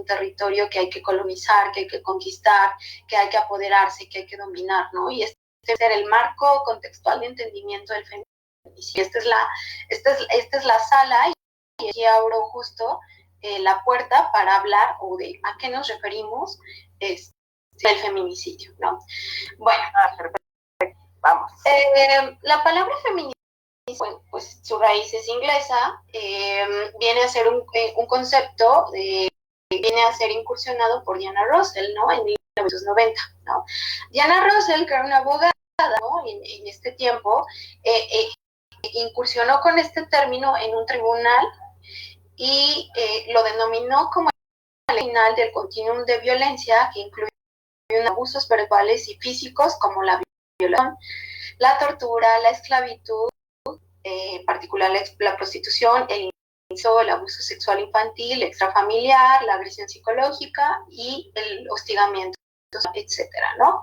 Speaker 2: territorio que hay que colonizar, que hay que conquistar, que hay que apoderarse, que hay que dominar, ¿no? Y este es el marco contextual de entendimiento del feminismo. Esta es la sala, y aquí abro justo la puerta para hablar o de a qué nos referimos del feminicidio, ¿no? Bueno,
Speaker 1: perfecto. Vamos.
Speaker 2: La palabra feminicidio, bueno, pues su raíz es inglesa, viene a ser un concepto, viene a ser incursionado por Diana Russell, ¿no? En 1990, ¿no? Diana Russell, que era una abogada, ¿no? En este tiempo, incursionó con este término en un tribunal y lo denominó como el final del continuum de violencia, que incluye abusos verbales y físicos como la violación, la tortura, la esclavitud, en particular la prostitución, el abuso sexual infantil, extrafamiliar, la agresión psicológica y el hostigamiento, etcétera, ¿no?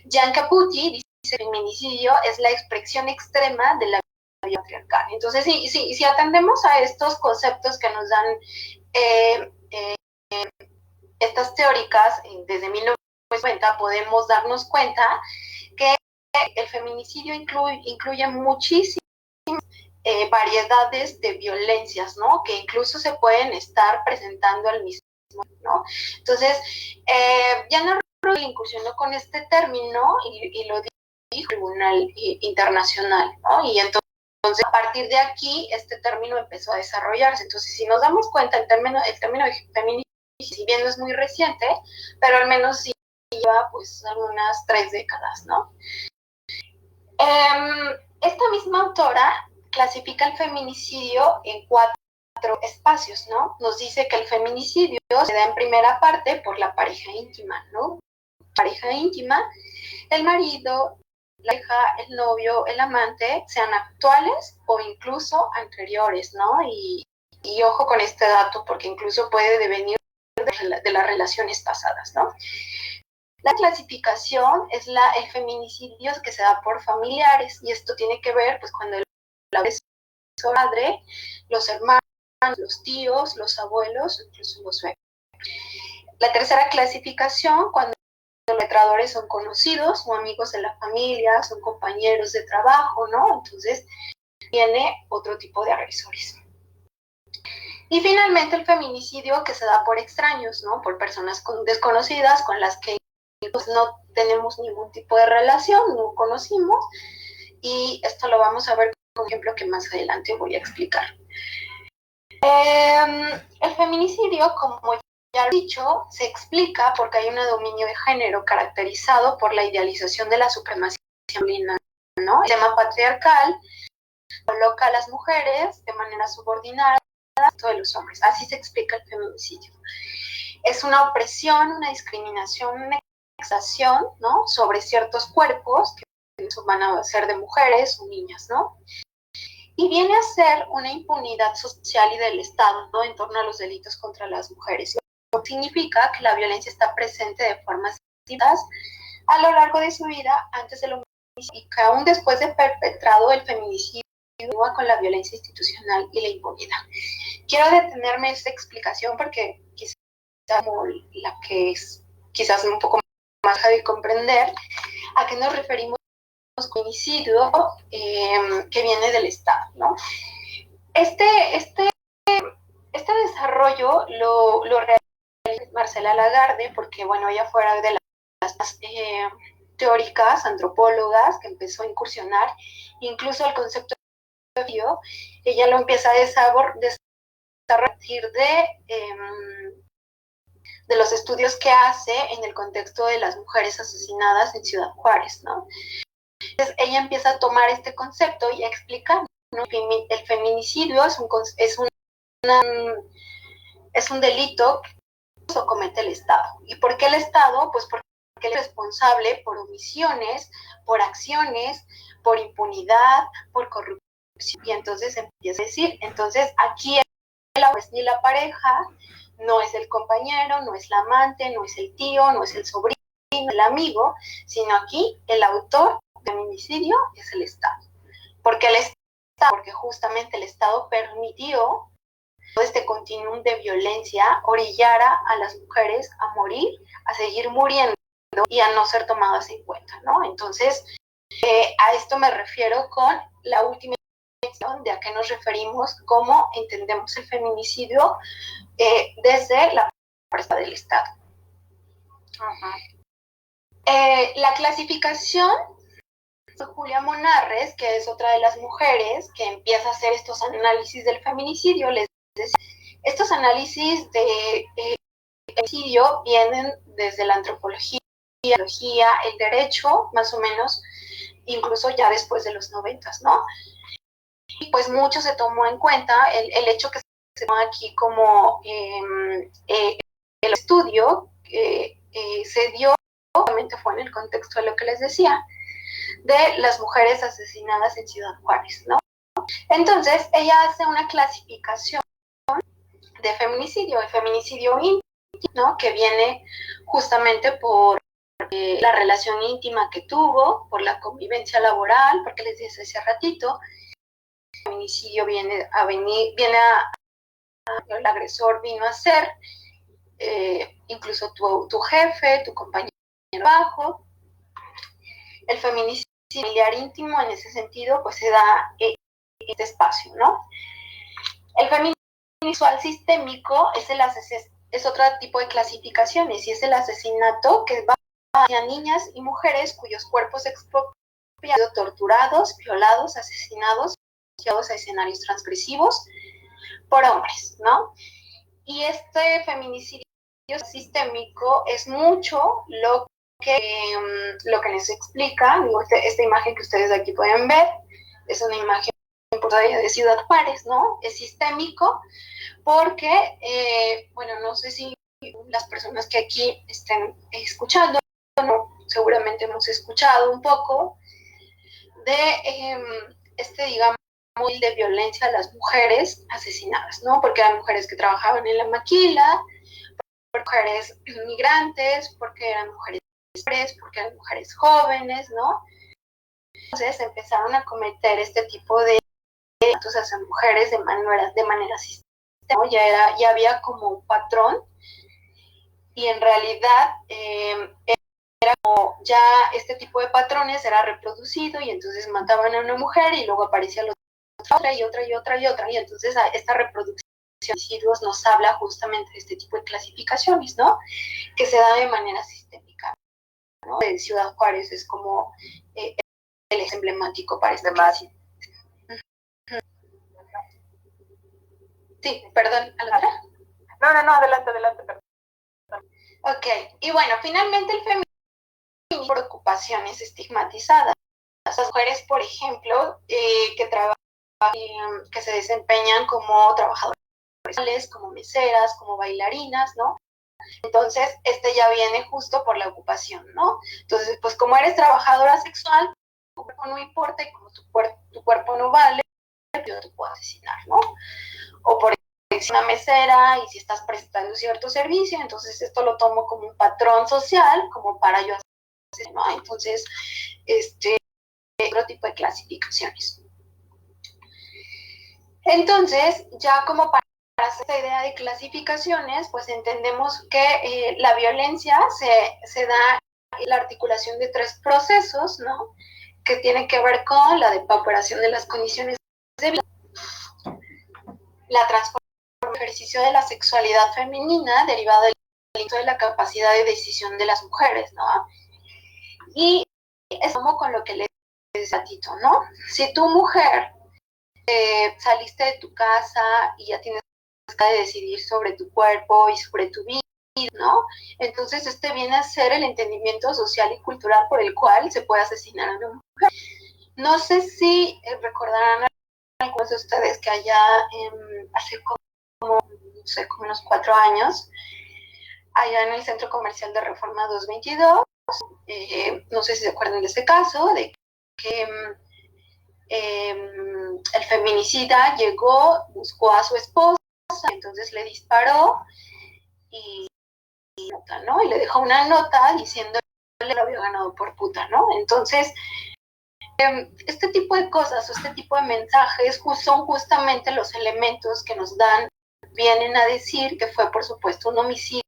Speaker 2: Gian Caputi dice que el feminicidio es la expresión extrema de la violencia patriarcal. Entonces, si atendemos a estos conceptos que nos dan estas teóricas desde 1990, podemos darnos cuenta que el feminicidio incluye muchísimas variedades de violencias, ¿no? Que incluso se pueden estar presentando al mismo tiempo, ¿no? Entonces, Diana Russell incursionó con este término y lo dijo el Tribunal Internacional, ¿no? Y entonces, a partir de aquí, este término empezó a desarrollarse. Entonces, si nos damos cuenta, el término de feminicidio, si bien no es muy reciente, pero al menos sí lleva pues algunas 3 décadas, ¿no? Esta misma autora clasifica el feminicidio en 4 espacios, ¿no? Nos dice que el feminicidio se da en primera parte por la pareja íntima, ¿no? Pareja íntima, el marido, la hija, el novio, el amante, sean actuales o incluso anteriores, ¿no? Y ojo con este dato, porque incluso puede devenir de las relaciones pasadas, ¿no? La clasificación es el feminicidio que se da por familiares, y esto tiene que ver pues cuando la madre, los hermanos, los tíos, los abuelos, incluso los suegros. La tercera clasificación, cuando los perpetradores son conocidos o amigos de la familia, son compañeros de trabajo, ¿no? Entonces viene otro tipo de agresores. Y finalmente el feminicidio que se da por extraños, ¿no? Por personas desconocidas con las que pues, no tenemos ningún tipo de relación, no conocimos, y esto lo vamos a ver con un ejemplo que más adelante voy a explicar. El feminicidio, como ya he dicho, se explica porque hay un dominio de género caracterizado por la idealización de la supremacía masculina, ¿no? El tema patriarcal coloca a las mujeres de manera subordinada a los hombres. Así se explica el feminicidio. es una opresión, una discriminación, una exacción, ¿no? Sobre ciertos cuerpos que van a ser de mujeres o niñas, ¿no? Y viene a ser una impunidad social y del Estado, ¿no? En torno a los delitos contra las mujeres. Lo que significa que la violencia está presente de formas distintas a lo largo de su vida antes del homicidio y que aún después de perpetrado el feminicidio continúa con la violencia institucional y la impunidad. Quiero detenerme en esta explicación porque quizás como la que es quizás un poco más de comprender a qué nos referimos con homicidio que viene del Estado, ¿no? Este desarrollo lo realiza Marcela Lagarde porque, bueno, ella fue de las teóricas, antropólogas, que empezó a incursionar, incluso el concepto de homicidio, ella lo empieza a desarrollar a partir de los estudios que hace en el contexto de las mujeres asesinadas en Ciudad Juárez, ¿no? Entonces ella empieza a tomar este concepto y a explicar, ¿no? El feminicidio es un delito que comete el Estado. ¿Y por qué el Estado? Pues porque él es responsable por omisiones, por acciones, por impunidad, por corrupción. Y entonces empieza a decir, entonces aquí no es ni la pareja, no es el compañero, no es la amante, no es el tío, no es el sobrino, el amigo, sino aquí el autor del feminicidio es el Estado. Porque justamente el Estado permitió todo este continuum de violencia orillara a las mujeres a morir, a seguir muriendo y a no ser tomadas en cuenta, ¿no? Entonces, a esto me refiero con la última de a qué nos referimos, cómo entendemos el feminicidio desde la perspectiva del Estado. La clasificación de Julia Monarres, que es otra de las mujeres que empieza a hacer estos análisis del feminicidio, les decía, estos análisis de feminicidio vienen desde la antropología, el derecho, más o menos, incluso ya después de los 90, ¿no? Y pues mucho se tomó en cuenta el hecho que se toma aquí como el estudio se dio, obviamente fue en el contexto de lo que les decía, de las mujeres asesinadas en Ciudad Juárez, ¿no? Entonces, ella hace una clasificación de feminicidio, el feminicidio íntimo, ¿no? Que viene justamente por la relación íntima que tuvo, por la convivencia laboral, porque les decía hace ratito, el feminicidio el agresor vino a ser incluso tu jefe, tu compañero de trabajo. El feminicidio familiar íntimo en ese sentido pues se da este espacio, ¿no? El feminicidio sexual sistémico es otro tipo de clasificaciones y es el asesinato que va hacia niñas y mujeres cuyos cuerpos expropiados, torturados, violados, asesinados, llevados a escenarios transgresivos por hombres, ¿no? Y este feminicidio sistémico es mucho lo que les explica, digo, esta imagen que ustedes aquí pueden ver, es una imagen importante de Ciudad Juárez, ¿no? Es sistémico porque, bueno, no sé si las personas que aquí estén escuchando, ¿no? Seguramente hemos escuchado un poco de digamos, de violencia a las mujeres asesinadas, ¿no? Porque eran mujeres que trabajaban en la maquila, mujeres migrantes, porque eran mujeres porque eran mujeres jóvenes, ¿no? Entonces empezaron a cometer este tipo de actos hacia mujeres de manera sistemática, ¿no? Ya había como un patrón y en realidad era como ya este tipo de patrones era reproducido y entonces mataban a una mujer y luego aparecía otra y otra y otra y otra y entonces esta reproducción de residuos nos habla justamente de este tipo de clasificaciones, ¿no? Que se da de manera sistémica, ¿no? En Ciudad Juárez es como el emblemático para este caso. Sí, perdón, ¿Alondra?
Speaker 1: No, adelante, perdón.
Speaker 2: Ok, y bueno, finalmente el feminismo por ocupaciones estigmatizadas. Las mujeres, por ejemplo, que trabajan, que se desempeñan como trabajadoras, como meseras, como bailarinas, ¿no? Entonces, ya viene justo por la ocupación, ¿no? Entonces, pues como eres trabajadora sexual, tu cuerpo no importa y como tu cuerpo no vale, yo te puedo asesinar, ¿no? O por ejemplo, una mesera y si estás prestando cierto servicio, entonces esto lo tomo como un patrón social, como para yo hacer, ¿no? Entonces, otro tipo de clasificaciones. Entonces, ya como para hacer esta idea de clasificaciones, pues entendemos que la violencia se da en la articulación de 3 procesos, ¿no? Que tienen que ver con la depauperación de las condiciones de vida, la transformación del ejercicio de la sexualidad femenina derivado del de la capacidad de decisión de las mujeres, ¿no? Y es como con lo que le decía a Tito, ¿no? Si tu mujer saliste de tu casa y ya tienes que decidir sobre tu cuerpo y sobre tu vida, ¿no? Entonces viene a ser el entendimiento social y cultural por el cual se puede asesinar a una mujer. No sé si recordarán algunos de ustedes que allá hace como unos 4 años, allá en el Centro Comercial de Reforma 222, no sé si se acuerdan de ese caso, de que el feminicida llegó, buscó a su esposa, entonces le disparó y ¿no? Y le dejó una nota diciendo que lo había ganado por puta, ¿no? Entonces, este tipo de cosas o este tipo de mensajes son justamente los elementos que nos vienen a decir que fue, por supuesto, un homicidio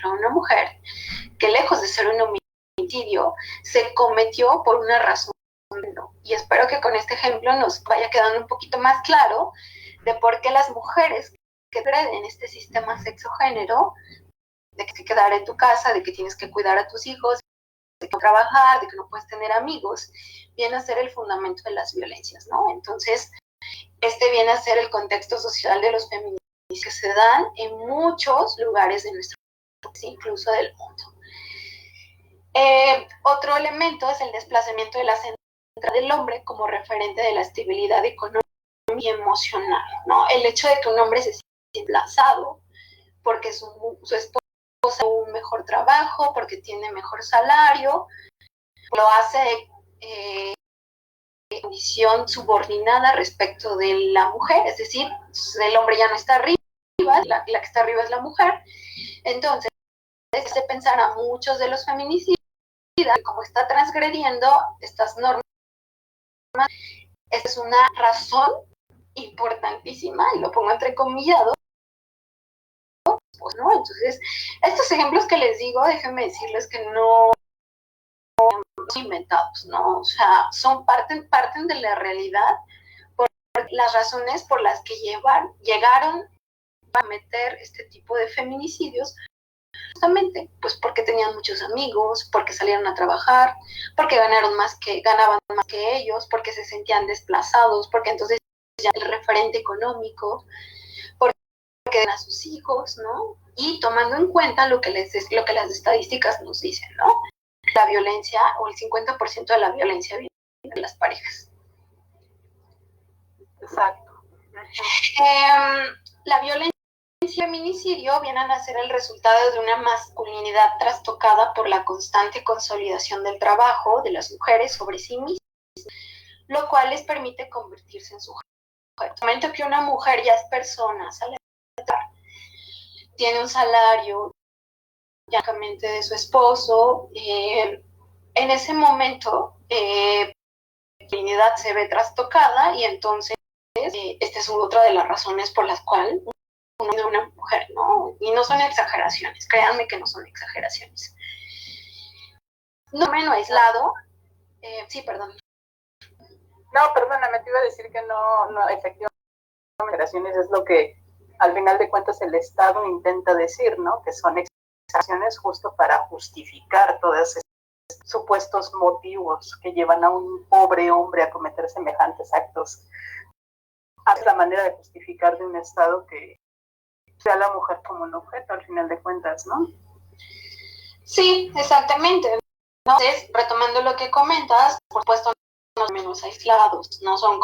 Speaker 2: a una mujer, que lejos de ser un homicidio, se cometió por una razón. Y espero que con este ejemplo nos vaya quedando un poquito más claro de por qué las mujeres que creen en este sistema sexogénero, de que tienes que quedar en tu casa, de que tienes que cuidar a tus hijos, de que no trabajar, de que no puedes tener amigos, viene a ser el fundamento de las violencias, ¿no? Entonces, viene a ser el contexto social de los feminicidios que se dan en muchos lugares de nuestro país, incluso del mundo. Otro elemento es el desplazamiento de la centralidad del hombre como referente de la estabilidad económica y emocional, ¿no? El hecho de que un hombre se siente desplazado porque su esposa tiene un mejor trabajo, porque tiene mejor salario, lo hace en condición subordinada respecto de la mujer, es decir, el hombre ya no está arriba, la que está arriba es la mujer. Entonces, se pensar a muchos de los feminicidios, como está transgrediendo estas normas, esa es una razón importantísima, y lo pongo entrecomillado, pues, ¿no? Entonces, estos ejemplos que les digo, déjenme decirles que no son inventados, ¿no? O sea, parten de la realidad por las razones por las que llegaron a cometer este tipo de feminicidios, justamente, pues porque tenían muchos amigos, porque salieron a trabajar, porque ganaban más que ellos, porque se sentían desplazados, porque entonces ya el referente económico, porque a sus hijos, ¿no? Y tomando en cuenta lo que las estadísticas nos dicen, ¿no? La violencia, o el 50% de la violencia viene de las parejas.
Speaker 1: Exacto.
Speaker 2: La violencia y el feminicidio vienen a ser el resultado de una masculinidad trastocada por la constante consolidación del trabajo de las mujeres sobre sí mismas, lo cual les permite convertirse en sujetos. En el momento que una mujer ya es persona, sale a trabajar, tiene un salario de su esposo, en ese momento la masculinidad se ve trastocada y entonces esta es otra de las razones por las cuales una mujer, ¿no? Y no son exageraciones, créanme que no son exageraciones. No menos aislado, sí, perdón.
Speaker 1: No, perdóname, te iba a decir que no, efectivamente, exageraciones es lo que al final de cuentas el Estado intenta decir, ¿no? Que son exageraciones justo para justificar todos esos supuestos motivos que llevan a un pobre hombre a cometer semejantes actos. Es la manera de justificar de un Estado que sea la mujer como un objeto, al final de cuentas, ¿no?
Speaker 2: Sí, exactamente. Entonces, retomando lo que comentas, por supuesto, no son menos aislados, no son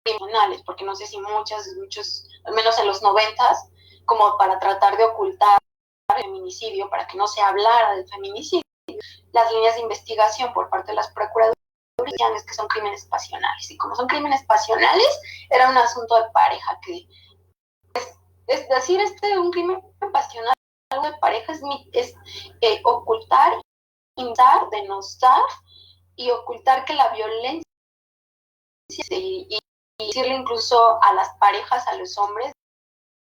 Speaker 2: criminales, porque no sé si muchos, al menos en los 90s, como para tratar de ocultar feminicidio, para que no se hablara del feminicidio, las líneas de investigación por parte de las procuradurías es que son crímenes pasionales. Y como son crímenes pasionales, era un asunto de pareja, que es decir, un crimen pasional, algo de pareja, es ocultar, imitar, denostar y ocultar que la violencia y decirle incluso a las parejas, a los hombres,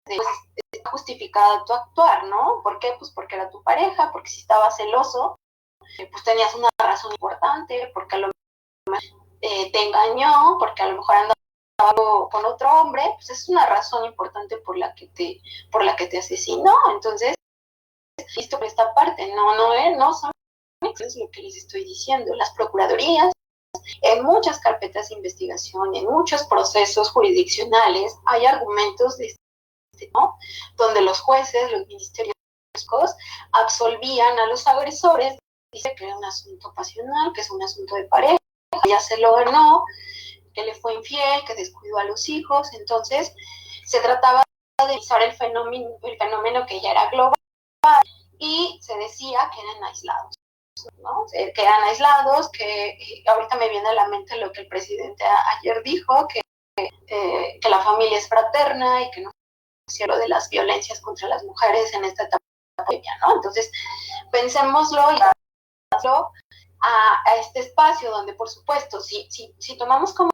Speaker 2: pues está justificado tu actuar, ¿no? ¿Por qué? Pues porque era tu pareja, porque si estabas celoso, pues tenías una razón importante, porque a lo mejor te engañó, porque a lo mejor andaba con otro hombre, pues es una razón importante por la que te asesinó. Entonces, listo por esta parte, no son, es lo que les estoy diciendo. Las procuradurías, en muchas carpetas de investigación, en muchos procesos jurisdiccionales, hay argumentos ¿no? Donde los jueces, los ministerios absolvían a los agresores, dice que era un asunto pasional, que es un asunto de pareja, ya se lo ganó, que le fue infiel, que descuidó a los hijos. Entonces se trataba de revisar el fenómeno que ya era global, y se decía que eran aislados, ¿no? Que eran aislados, que ahorita me viene a la mente lo que el presidente ayer dijo, que la familia es fraterna y que no se lo de las violencias contra las mujeres en esta etapa de pandemia, ¿no? Entonces, pensémoslo y a este espacio donde, por supuesto, si tomamos como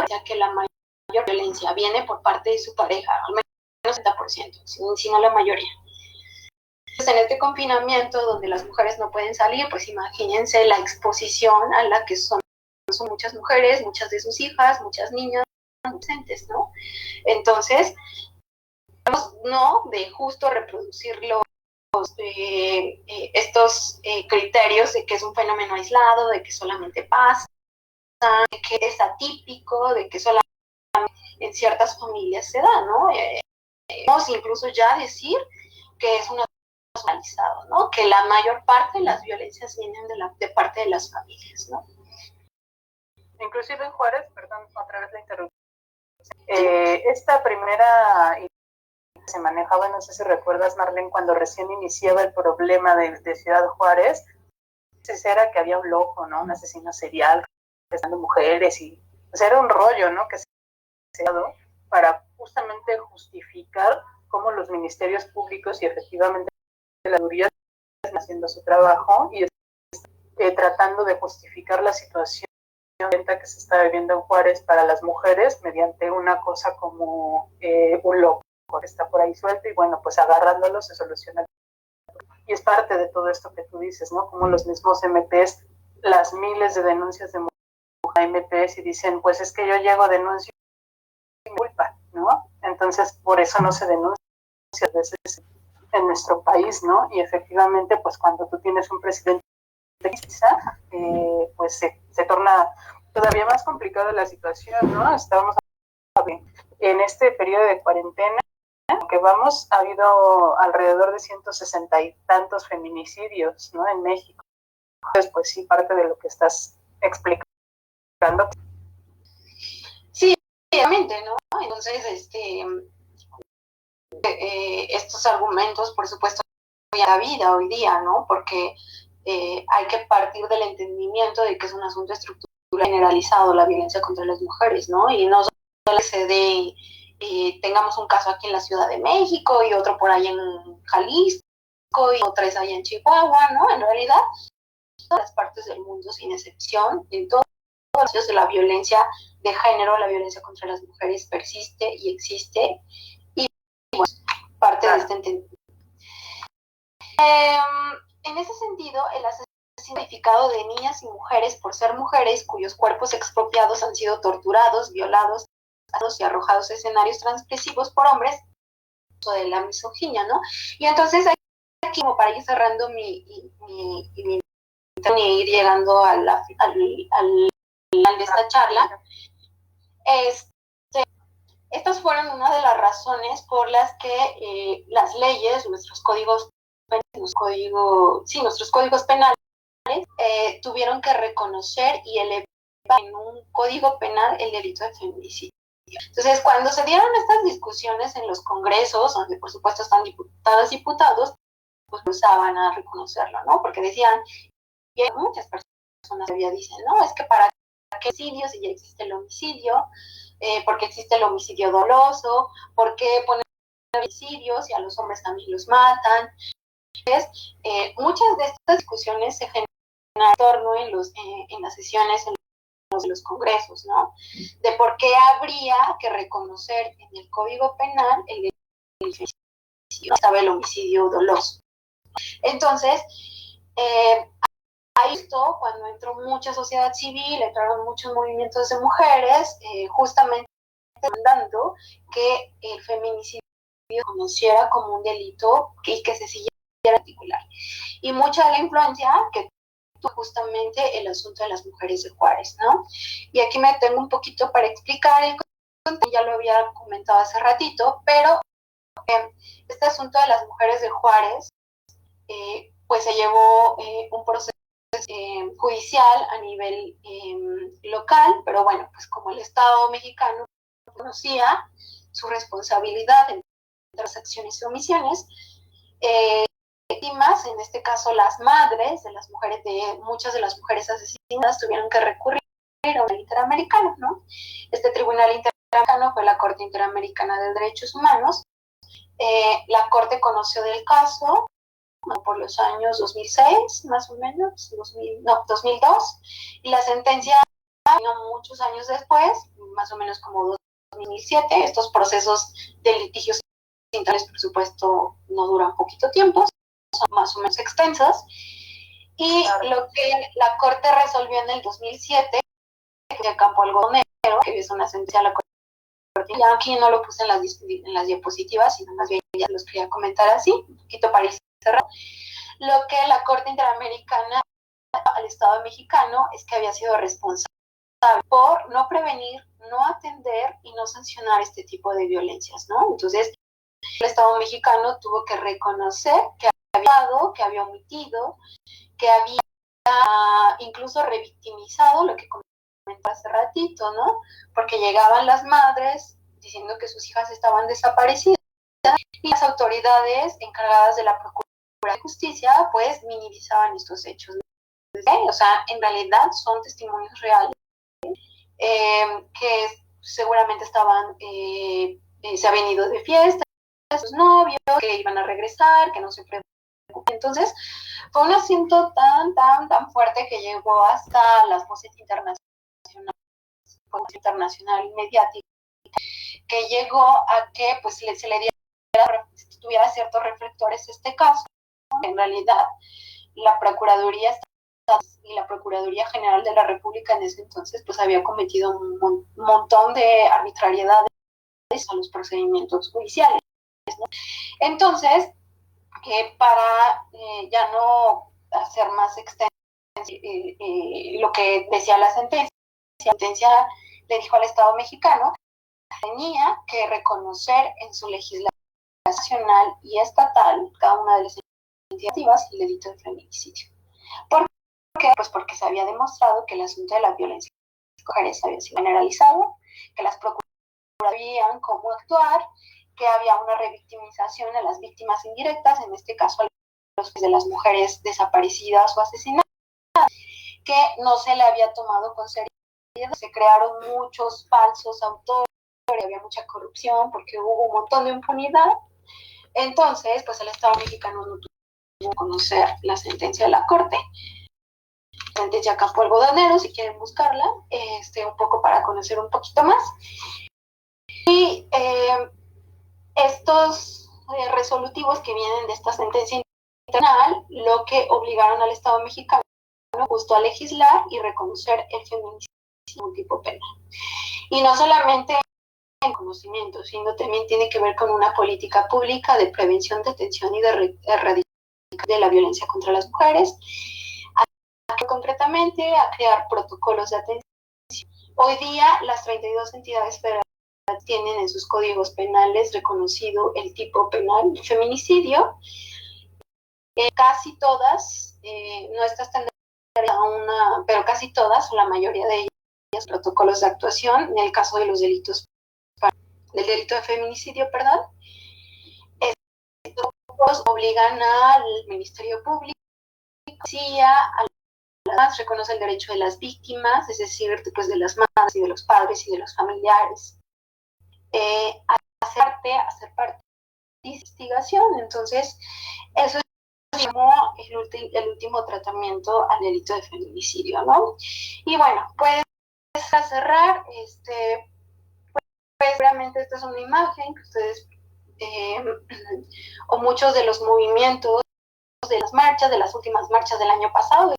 Speaker 2: ya que la mayor violencia viene por parte de su pareja, al menos el 70%, si no la mayoría. Entonces, en este confinamiento donde las mujeres no pueden salir, pues imagínense la exposición a la que son muchas mujeres, muchas de sus hijas, muchas niñas, adolescentes, ¿no? Entonces, no de justo reproducir estos criterios de que es un fenómeno aislado, de que solamente pasa, de que es atípico, de que solamente en ciertas familias se da, ¿no? Podemos incluso ya decir que es una personalizado, ¿no? Que la mayor parte de las violencias vienen de parte de las familias, ¿no?
Speaker 1: Inclusive en Juárez, perdón, otra vez la interrupción. Esta primera se manejaba, no sé si recuerdas, Marlene, cuando recién iniciaba el problema de Ciudad Juárez, era que había un loco, ¿no? Un asesino serial, asesinando mujeres, y o sea, era un rollo, ¿no? Que se ha dado para justamente justificar cómo los ministerios públicos y efectivamente la autoridad están haciendo su trabajo y tratando de justificar la situación que se está viviendo en Juárez para las mujeres mediante una cosa como un loco que está por ahí suelto y bueno, pues agarrándolo se soluciona. Y es parte de todo esto que tú dices, ¿no? Como los mismos MPs, las miles de denuncias de MPs y dicen, pues es que yo llego a denuncia sin culpa, ¿no? Entonces, por eso no se denuncia a veces en nuestro país, ¿no? Y efectivamente, pues cuando tú tienes un presidente pues se torna todavía más complicada la situación, ¿no? Estamos en este periodo de cuarentena que vamos, ha habido alrededor de 160 y tantos feminicidios, ¿no? En México. Entonces, pues sí, parte de lo que estás explicando.
Speaker 2: Sí, obviamente, ¿no? Entonces, estos argumentos, por supuesto, la vida hoy día, ¿no? Porque hay que partir del entendimiento de que es un asunto estructural generalizado la violencia contra las mujeres, ¿no? Y no solo se dé, tengamos un caso aquí en la Ciudad de México y otro por ahí en Jalisco y otras allá en Chihuahua, ¿no? En realidad, en todas las partes del mundo, sin excepción, en todos los casos de la violencia de género, la violencia contra las mujeres persiste y existe, y bueno, parte de este entendimiento. En ese sentido, el significado de niñas y mujeres por ser mujeres cuyos cuerpos expropiados han sido torturados, violados y arrojados a escenarios transgresivos por hombres, de la misoginia, ¿no? Y entonces aquí, como para ir cerrando mi y ir llegando al final de esta charla, estas fueron una de las razones por las que las leyes, nuestros códigos penales, tuvieron que reconocer y elevar en un código penal el delito de feminicidio. Entonces, cuando se dieron estas discusiones en los congresos, donde por supuesto están diputadas y diputados, pues usaban a reconocerlo, ¿no? Porque decían, y muchas personas todavía dicen, no, es que para qué homicidio si ya existe el homicidio, porque existe el homicidio doloso, ¿por qué poner homicidios si a los hombres también los matan? Muchas de estas discusiones se generan en torno en las sesiones de los congresos, ¿no? De por qué habría que reconocer en el Código Penal el homicidio, estaba el homicidio doloso. Entonces, ahí esto, cuando entró mucha sociedad civil, entraron muchos movimientos de mujeres, justamente demandando que el feminicidio se conociera como un delito y que se siguiera en particular. Y mucha de la influencia que tuvo justamente el asunto de las mujeres de Juárez, ¿no? Y aquí me detengo un poquito para explicar el contexto, ya lo había comentado hace ratito, pero este asunto de las mujeres de Juárez, pues se llevó un proceso judicial a nivel local, pero bueno, pues como el Estado mexicano conocía su responsabilidad en las acciones y omisiones, víctimas, en este caso las madres de las mujeres, de muchas de las mujeres asesinadas, tuvieron que recurrir a un interamericano, ¿no? Este tribunal interamericano fue la Corte Interamericana de Derechos Humanos. La Corte conoció del caso por los años 2006, más o menos, 2002, y la sentencia vino muchos años después, más o menos como 2007. Estos procesos de litigios internos, por supuesto, no duran poquito tiempo, son más o menos extensos, y lo que la Corte resolvió en el 2007, que de Campo Algodonero, que es una sentencia de la Corte, ya aquí no lo puse en las diapositivas, sino más bien ya los quería comentar así, un poquito para ir cerrando. Lo que la Corte Interamericana al Estado mexicano es que había sido responsable por no prevenir, no atender y no sancionar este tipo de violencias, ¿no? Entonces, el Estado mexicano tuvo que reconocer que había omitido, que había incluso revictimizado, lo que comenté hace ratito, ¿no? Porque llegaban las madres diciendo que sus hijas estaban desaparecidas y las autoridades encargadas de la Procuraduría de Justicia, pues minimizaban estos hechos. O sea, en realidad son testimonios reales que seguramente se habían ido de fiesta, sus novios, que iban a regresar, que no se preocupen. Entonces, fue un asunto tan fuerte que llegó hasta las voces internacionales, internacional y mediática, que llegó a que pues se le tuviera ciertos reflectores este caso. En realidad, la Procuraduría y la Procuraduría General de la República en ese entonces pues había cometido un montón de arbitrariedades a los procedimientos judiciales, ¿no? Entonces, para ya no hacer más extenso lo que decía la sentencia le dijo al Estado mexicano que tenía que reconocer en su legislación nacional y estatal cada una de las iniciativas el delito de feminicidio. ¿Por qué? Pues porque se había demostrado que el asunto de la violencia contra las mujeres había sido generalizado, que las procuradurías sabían cómo actuar, que había una revictimización a las víctimas indirectas, en este caso a los de las mujeres desaparecidas o asesinadas, que no se le había tomado con seriedad, se crearon muchos falsos autores, había mucha corrupción porque hubo un montón de impunidad. Entonces, pues el Estado mexicano no tuvo que conocer la sentencia de la Corte, sentencia Campo Algodonero, si quieren buscarla, un poco para conocer un poquito más. Y estos resolutivos que vienen de esta sentencia internacional, lo que obligaron al Estado mexicano justo a legislar y reconocer el feminicidio como un tipo penal. Y no solamente en conocimiento, sino también tiene que ver con una política pública de prevención, detención y de erradicación de la violencia contra las mujeres, concretamente a crear protocolos de atención. Hoy día las 32 entidades federales tienen en sus códigos penales reconocido el tipo penal de feminicidio. Casi todas, no está estandarizada pero casi todas, o la mayoría de ellas, protocolos de actuación en el caso de los delitos, del delito de feminicidio, perdón. obligan al Ministerio Público, a reconoce el derecho de las víctimas, es decir, pues, de las madres y de los padres y de los familiares, a hacer parte de la investigación. Entonces, eso es como el último tratamiento al delito de feminicidio, ¿no? Y bueno, pues a cerrar, pues seguramente esta es una imagen que ustedes, o muchos de los movimientos de las marchas, de las últimas marchas del año pasado,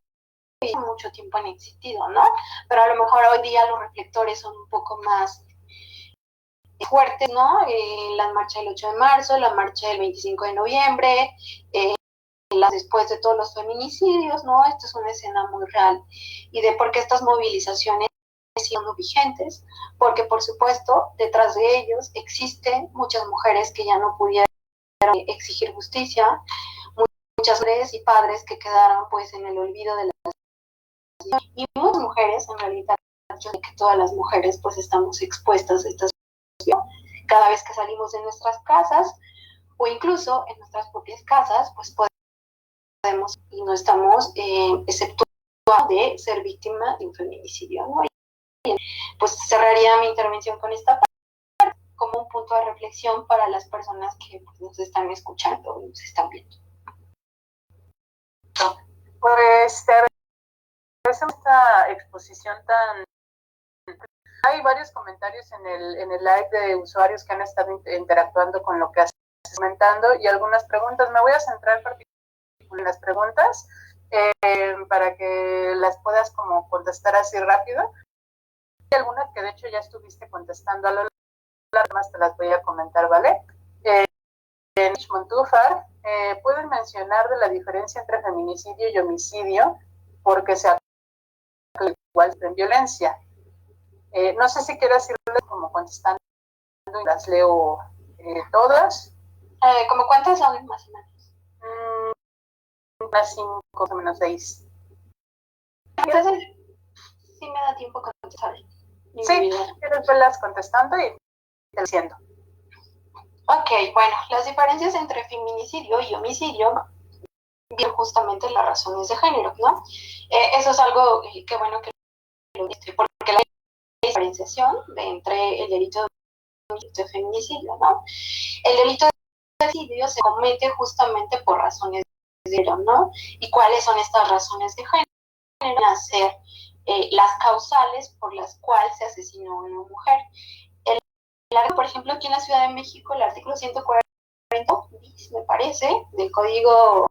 Speaker 2: mucho tiempo han existido, ¿no? Pero a lo mejor hoy día los reflectores son un poco más fuertes, ¿no? La marcha del 8 de marzo, la marcha del 25 de noviembre, después de todos los feminicidios, ¿no? Esta es una escena muy real. Y de por qué estas movilizaciones siguen vigentes, porque por supuesto detrás de ellos existen muchas mujeres que ya no pudieron exigir justicia, muchas mujeres y padres que quedaron pues en el olvido de la y muchas mujeres, en realidad, que todas las mujeres pues estamos expuestas a esta situación. Cada vez que salimos de nuestras casas o incluso en nuestras propias casas, pues podemos y no estamos exceptuados de ser víctima de un feminicidio, ¿no? Y, pues cerraría mi intervención con esta parte como un punto de reflexión para las personas que pues, nos están escuchando y nos están viendo.
Speaker 1: Pues te esta exposición tan... Hay varios comentarios en el live de usuarios que han estado interactuando con lo que has comentando y algunas preguntas. Me voy a centrar particularmente en las preguntas para que las puedas como contestar así rápido. Hay algunas que de hecho ya estuviste contestando a lo largo, más te las voy a comentar, ¿vale? Montúfar, ¿pueden mencionar de la diferencia entre feminicidio y homicidio? Porque se igual en violencia. No sé si quieres irle como contestando y las leo todas.
Speaker 2: ¿Cómo cuántas son más o menos?
Speaker 1: Unas 5 o menos 6.
Speaker 2: Entonces, sí me da tiempo contestar.
Speaker 1: Sí, quieres verlas contestando y diciendo.
Speaker 2: Ok, bueno, las diferencias entre feminicidio y homicidio vienen justamente las razones de género, ¿no? Eso es algo que bueno que lo dice, porque la diferenciación entre el delito de feminicidio, ¿no? El delito de feminicidio se comete justamente por razones de género, ¿no? ¿Y cuáles son estas razones de género? Van a ser las causales por las cuales se asesinó a una mujer. Por ejemplo, aquí en la Ciudad de México, el artículo 140, me parece, del Código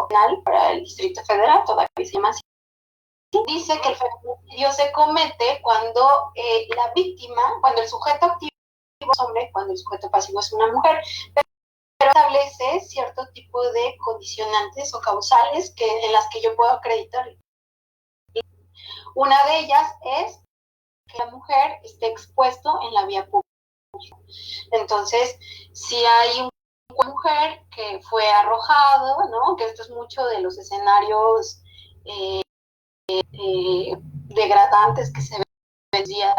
Speaker 2: Penal para el Distrito Federal, todavía se llama así, dice que el feminicidio se comete cuando la víctima, cuando el sujeto activo es un hombre, cuando el sujeto pasivo es una mujer, pero establece cierto tipo de condicionantes o causales en las que yo puedo acreditar. Una de ellas es que la mujer esté expuesto en la vía pública. Entonces, si hay una mujer que fue arrojado, ¿no? Que esto es mucho de los escenarios degradantes que se ven,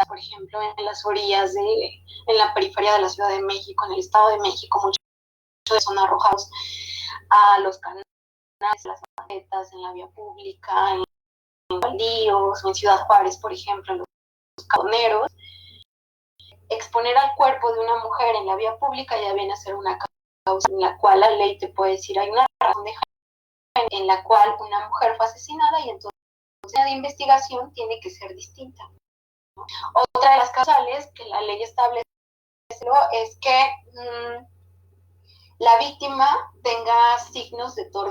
Speaker 2: por ejemplo, en las orillas en la periferia de la Ciudad de México, en el Estado de México, muchos son arrojados a los canales, las banquetas, en la vía pública, en baldíos, o en Ciudad Juárez, por ejemplo, en los cadoneros. Exponer al cuerpo de una mujer en la vía pública ya viene a ser una causa en la cual la ley te puede decir hay una razón de género en la cual una mujer fue asesinada y entonces la de investigación tiene que ser distinta. Otra de las causales que la ley establece es que la víctima tenga signos de tortura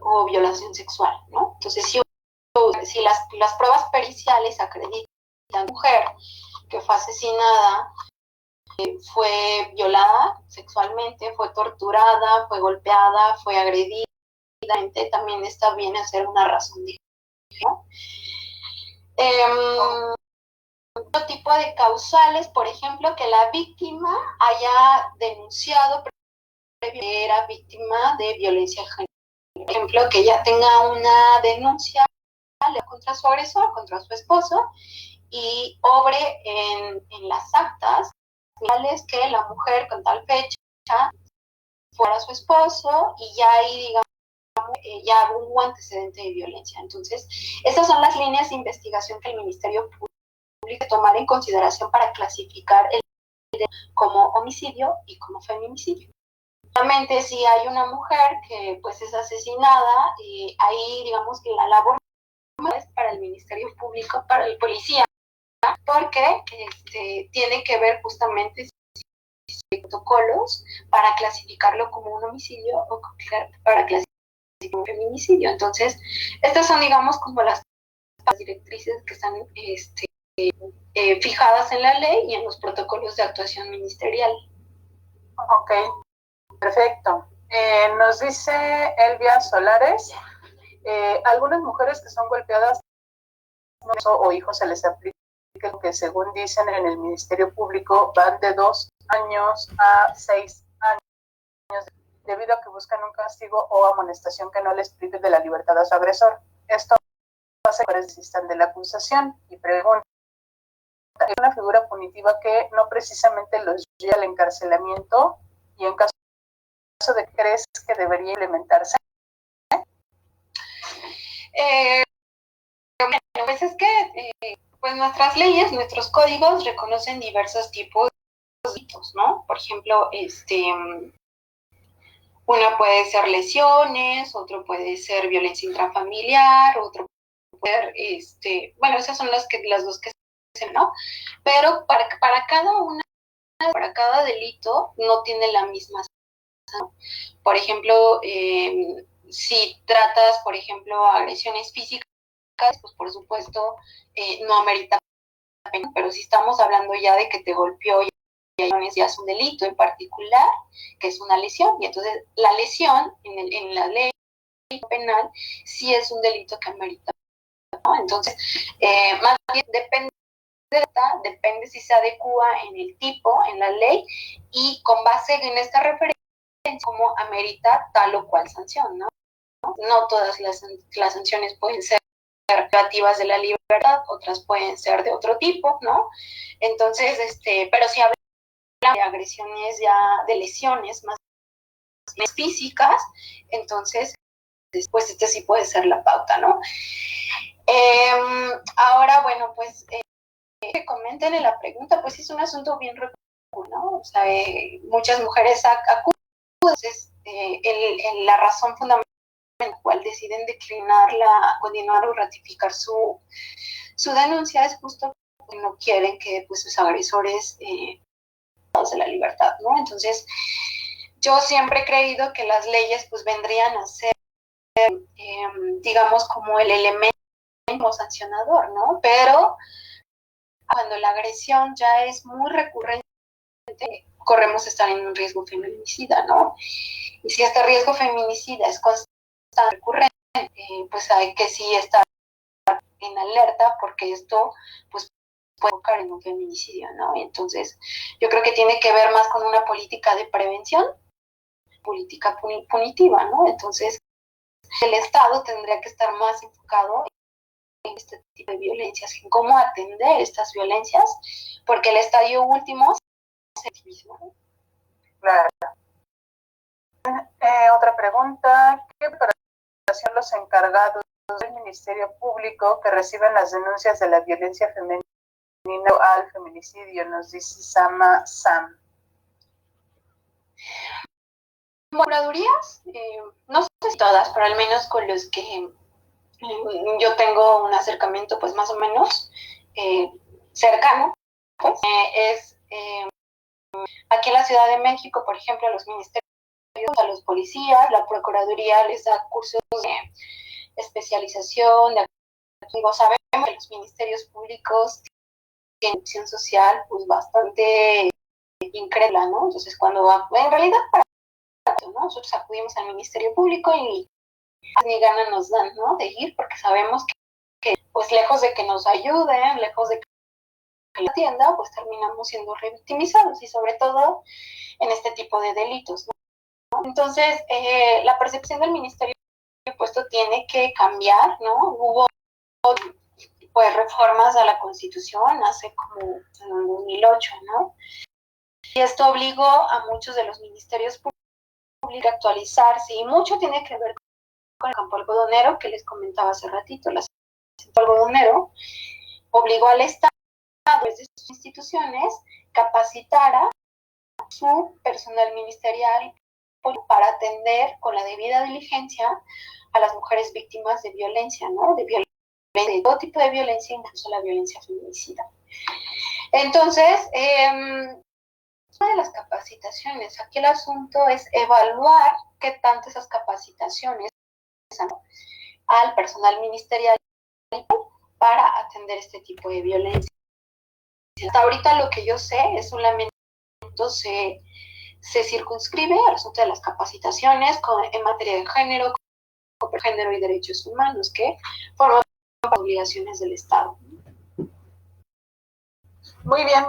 Speaker 2: o violación sexual, ¿no? Entonces, si las pruebas periciales acreditan a la mujer que fue asesinada, fue violada sexualmente, fue torturada, fue golpeada, fue agredida, también esta viene a ser una razón de género. Otro tipo de causales, por ejemplo, que la víctima haya denunciado que era víctima de violencia de género. Por ejemplo, que ella tenga una denuncia contra su agresor, contra su esposo, y obre en las actas que la mujer con tal fecha fuera su esposo y ya ahí, digamos, ya hubo antecedente de violencia. Entonces, estas son las líneas de investigación que el Ministerio Público debe tomar en consideración para clasificar el como homicidio y como feminicidio. Obviamente, si hay una mujer que pues es asesinada, ahí digamos que la labor es para el Ministerio Público, para el policía, porque tiene que ver justamente protocolos para clasificarlo como un homicidio o para clasificarlo como un feminicidio. Entonces, estas son, digamos, como las directrices que están fijadas en la ley y en los protocolos de actuación ministerial.
Speaker 1: Ok, perfecto. Nos dice Elvia Solares, algunas mujeres que son golpeadas o hijos se les aplica que según dicen en el Ministerio Público van de 2 años a 6 años debido a que buscan un castigo o amonestación que no les prive de la libertad a su agresor. Esto hace que desistan de la acusación y pregunta, ¿es una figura punitiva que no precisamente los lleva al encarcelamiento y en caso de que crees que debería implementarse?
Speaker 2: Bueno, pues es que pues nuestras leyes, nuestros códigos reconocen diversos tipos de delitos, ¿no? Por ejemplo, una puede ser lesiones, otro puede ser violencia intrafamiliar, otro puede ser, bueno, esas son las dos que se, ¿no? Pero para cada una, para cada delito no tiene la misma sanción. Por ejemplo, si tratas, por ejemplo, agresiones físicas, pues por supuesto no amerita pena, pero si estamos hablando ya de que te golpeó y ya es un delito en particular, que es una lesión, y entonces la lesión en la ley penal sí es un delito que amerita, ¿no? Entonces, más bien depende si se adecua en el tipo, en la ley, y con base en esta referencia, cómo amerita tal o cual sanción, ¿no? No todas las sanciones pueden ser privativas de la libertad, otras pueden ser de otro tipo, ¿no? Entonces, pero si hablamos de agresiones ya, de lesiones más físicas, entonces, pues sí puede ser la pauta, ¿no? Ahora, bueno, pues, que comenten en la pregunta, pues es un asunto bien recurrente, ¿no? O sea, muchas mujeres acuden, entonces, la razón fundamental en la cual deciden declinarla, continuar o ratificar su denuncia es justo porque no quieren que pues, sus agresores de la libertad, ¿no? Entonces, yo siempre he creído que las leyes pues vendrían a ser, digamos, como el elemento sancionador, ¿no? Pero cuando la agresión ya es muy recurrente, corremos a estar en un riesgo feminicida, ¿no? Y si este riesgo feminicida es constante, recurrente, pues hay que sí estar en alerta porque esto pues puede provocar en un feminicidio, ¿no? Entonces, yo creo que tiene que ver más con una política de prevención, política punitiva, ¿no? Entonces, el Estado tendría que estar más enfocado en este tipo de violencias, en cómo atender estas violencias, porque el estadio último es el mismo.
Speaker 1: Claro. Otra pregunta, ¿qué preparación los encargados del Ministerio Público que reciben las denuncias de la violencia femenina al feminicidio? Nos dice Sama Sam.
Speaker 2: Procuradurías, no sé si todas, pero al menos con los que yo tengo un acercamiento pues más o menos cercano, pues, es aquí en la Ciudad de México, por ejemplo, a los ministerios, a los policías, la Procuraduría les da cursos de especialización, sabemos que los ministerios públicos tienen acción social pues bastante increíble, ¿no? Entonces cuando en realidad ¿no? Nosotros acudimos al Ministerio Público y ni ganas nos dan, ¿no? De ir porque sabemos que pues lejos de que nos ayuden, lejos de que la atienda, pues terminamos siendo revictimizados y sobre todo en este tipo de delitos, ¿no? Entonces, la percepción del Ministerio Puesto tiene que cambiar, ¿no? Hubo pues reformas a la Constitución hace como en el 2008, ¿no? Y esto obligó a muchos de los ministerios públicos obliga a actualizarse y mucho tiene que ver con el campo algodonero que les comentaba hace ratito. El campo algodonero obligó al Estado, desde sus instituciones, capacitar a su personal ministerial para atender con la debida diligencia a las mujeres víctimas de violencia, ¿no? De todo tipo de violencia, incluso la violencia feminicida. Entonces, una de las capacitaciones, aquí el asunto es evaluar qué tanto esas capacitaciones al personal ministerial para atender este tipo de violencia. Hasta ahorita lo que yo sé es solamente se circunscribe al asunto de las capacitaciones en materia de género y derechos humanos, que forman obligaciones del Estado.
Speaker 1: Muy bien,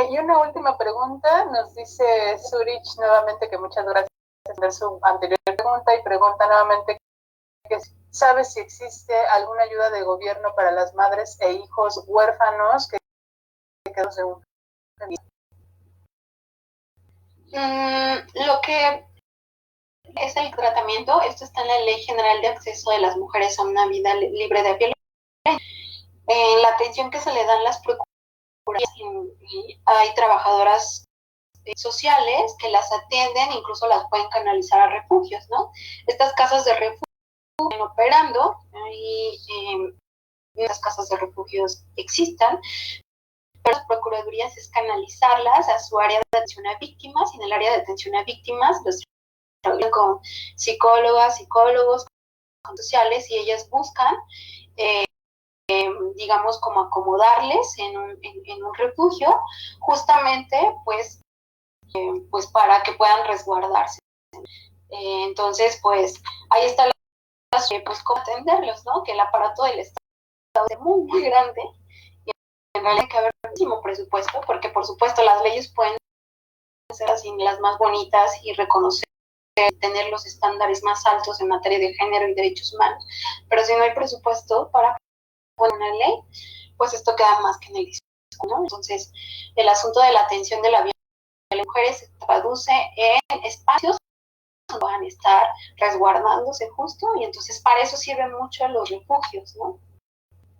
Speaker 1: y una última pregunta, nos dice Zurich nuevamente que muchas gracias por su anterior pregunta y pregunta nuevamente que sabe si existe alguna ayuda de gobierno para las madres e hijos huérfanos que quedan de un
Speaker 2: lo que es el tratamiento, esto está en la Ley General de Acceso de las Mujeres a una Vida Libre de Violencia. La atención que se le dan las procuradoras, hay trabajadoras sociales que las atienden, incluso las pueden canalizar a refugios, ¿no? Estas casas de refugio están operando y estas casas de refugios existan, pero las procuradurías es canalizarlas a su área de atención a víctimas, y en el área de atención a víctimas los trabajan con psicólogas, psicólogos, sociales, y ellas buscan digamos, como acomodarles en un refugio, justamente, pues para que puedan resguardarse. Entonces, pues, ahí está pues, cómo atenderlos, ¿no? Que el aparato del Estado es muy, muy grande, y en realidad hay que haber muchísimo presupuesto, porque, por supuesto, las leyes pueden ser así las más bonitas y reconocer, tener los estándares más altos en materia de género y derechos humanos, pero si no hay presupuesto para una ley, pues esto queda más que en el discurso, ¿no? Entonces, el asunto de la atención de la violencia de las mujeres se traduce en espacios donde van a estar resguardándose justo, y entonces para eso sirven mucho los refugios, ¿no?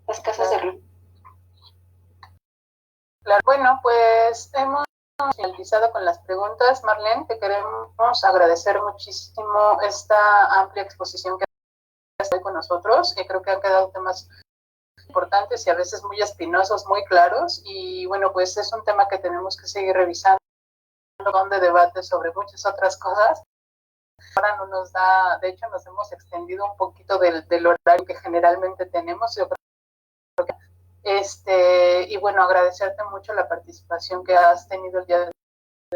Speaker 2: Las casas de refugio.
Speaker 1: Claro. Bueno, pues hemos finalizado con las preguntas. Marlene, te queremos agradecer muchísimo esta amplia exposición que has hecho con nosotros. Creo que han quedado temas importantes y a veces muy espinosos, muy claros, y bueno, pues es un tema que tenemos que seguir revisando, donde debate sobre muchas otras cosas. Ahora no nos da, de hecho nos hemos extendido un poquito del horario que generalmente tenemos, yo creo que, y bueno, agradecerte mucho la participación que has tenido el día de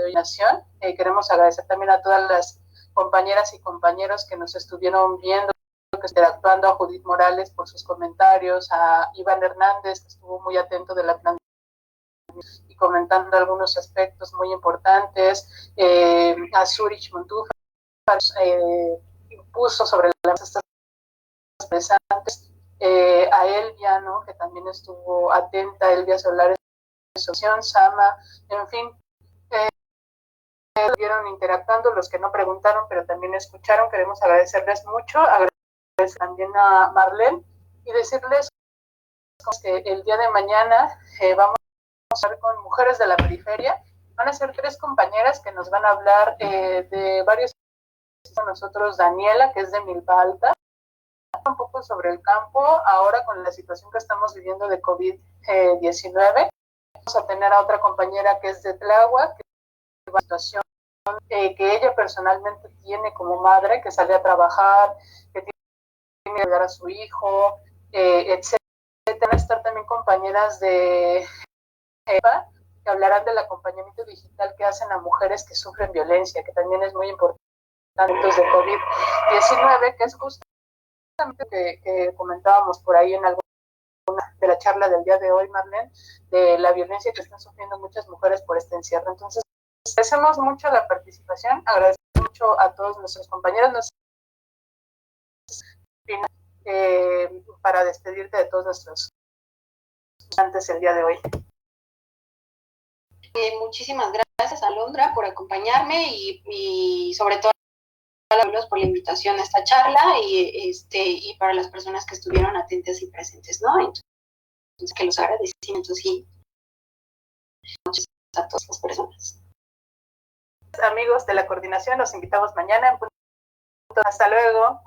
Speaker 1: hoy, Nación. Queremos agradecer también a todas las compañeras y compañeros que nos estuvieron viendo, interactuando, a Judith Morales por sus comentarios, a Iván Hernández, que estuvo muy atento de la plan y comentando algunos aspectos muy importantes, a Zurich Montúfar, puso sobre la mesa estas presentes, a Elvia, ¿no? Que también estuvo atenta, Elvia Solares, Sama, en fin, estuvieron interactuando, los que no preguntaron, pero también escucharon. Queremos agradecerles mucho, agradecer también a Marlene y decirles que el día de mañana vamos a estar con Mujeres de la Periferia. Van a ser 3 compañeras que nos van a hablar de varios con nosotros. Daniela, que es de Milpa Alta, un poco sobre el campo, ahora con la situación que estamos viviendo de COVID-19. Vamos a tener a otra compañera que es de Tláhuac, que es una situación que ella personalmente tiene como madre, que sale a trabajar, que tiene que ayudar a su hijo, etc. Van a estar también compañeras de EVA, que hablarán del acompañamiento digital que hacen a mujeres que sufren violencia, que también es muy importante antes de COVID-19, que es justamente que comentábamos por ahí en alguna de la charla del día de hoy, Marlene, de la violencia que están sufriendo muchas mujeres por este encierro. Entonces, agradecemos mucho la participación, agradecemos mucho a todos nuestros compañeros. Para despedirte de todos nuestros estudiantes el día de hoy.
Speaker 2: Muchísimas gracias, Alondra, por acompañarme y sobre todo por la invitación a esta charla y para las personas que estuvieron atentas y presentes, ¿no? Entonces, que los agradecimientos y a todas las personas.
Speaker 1: Amigos de la coordinación, los invitamos mañana en punto. Hasta luego.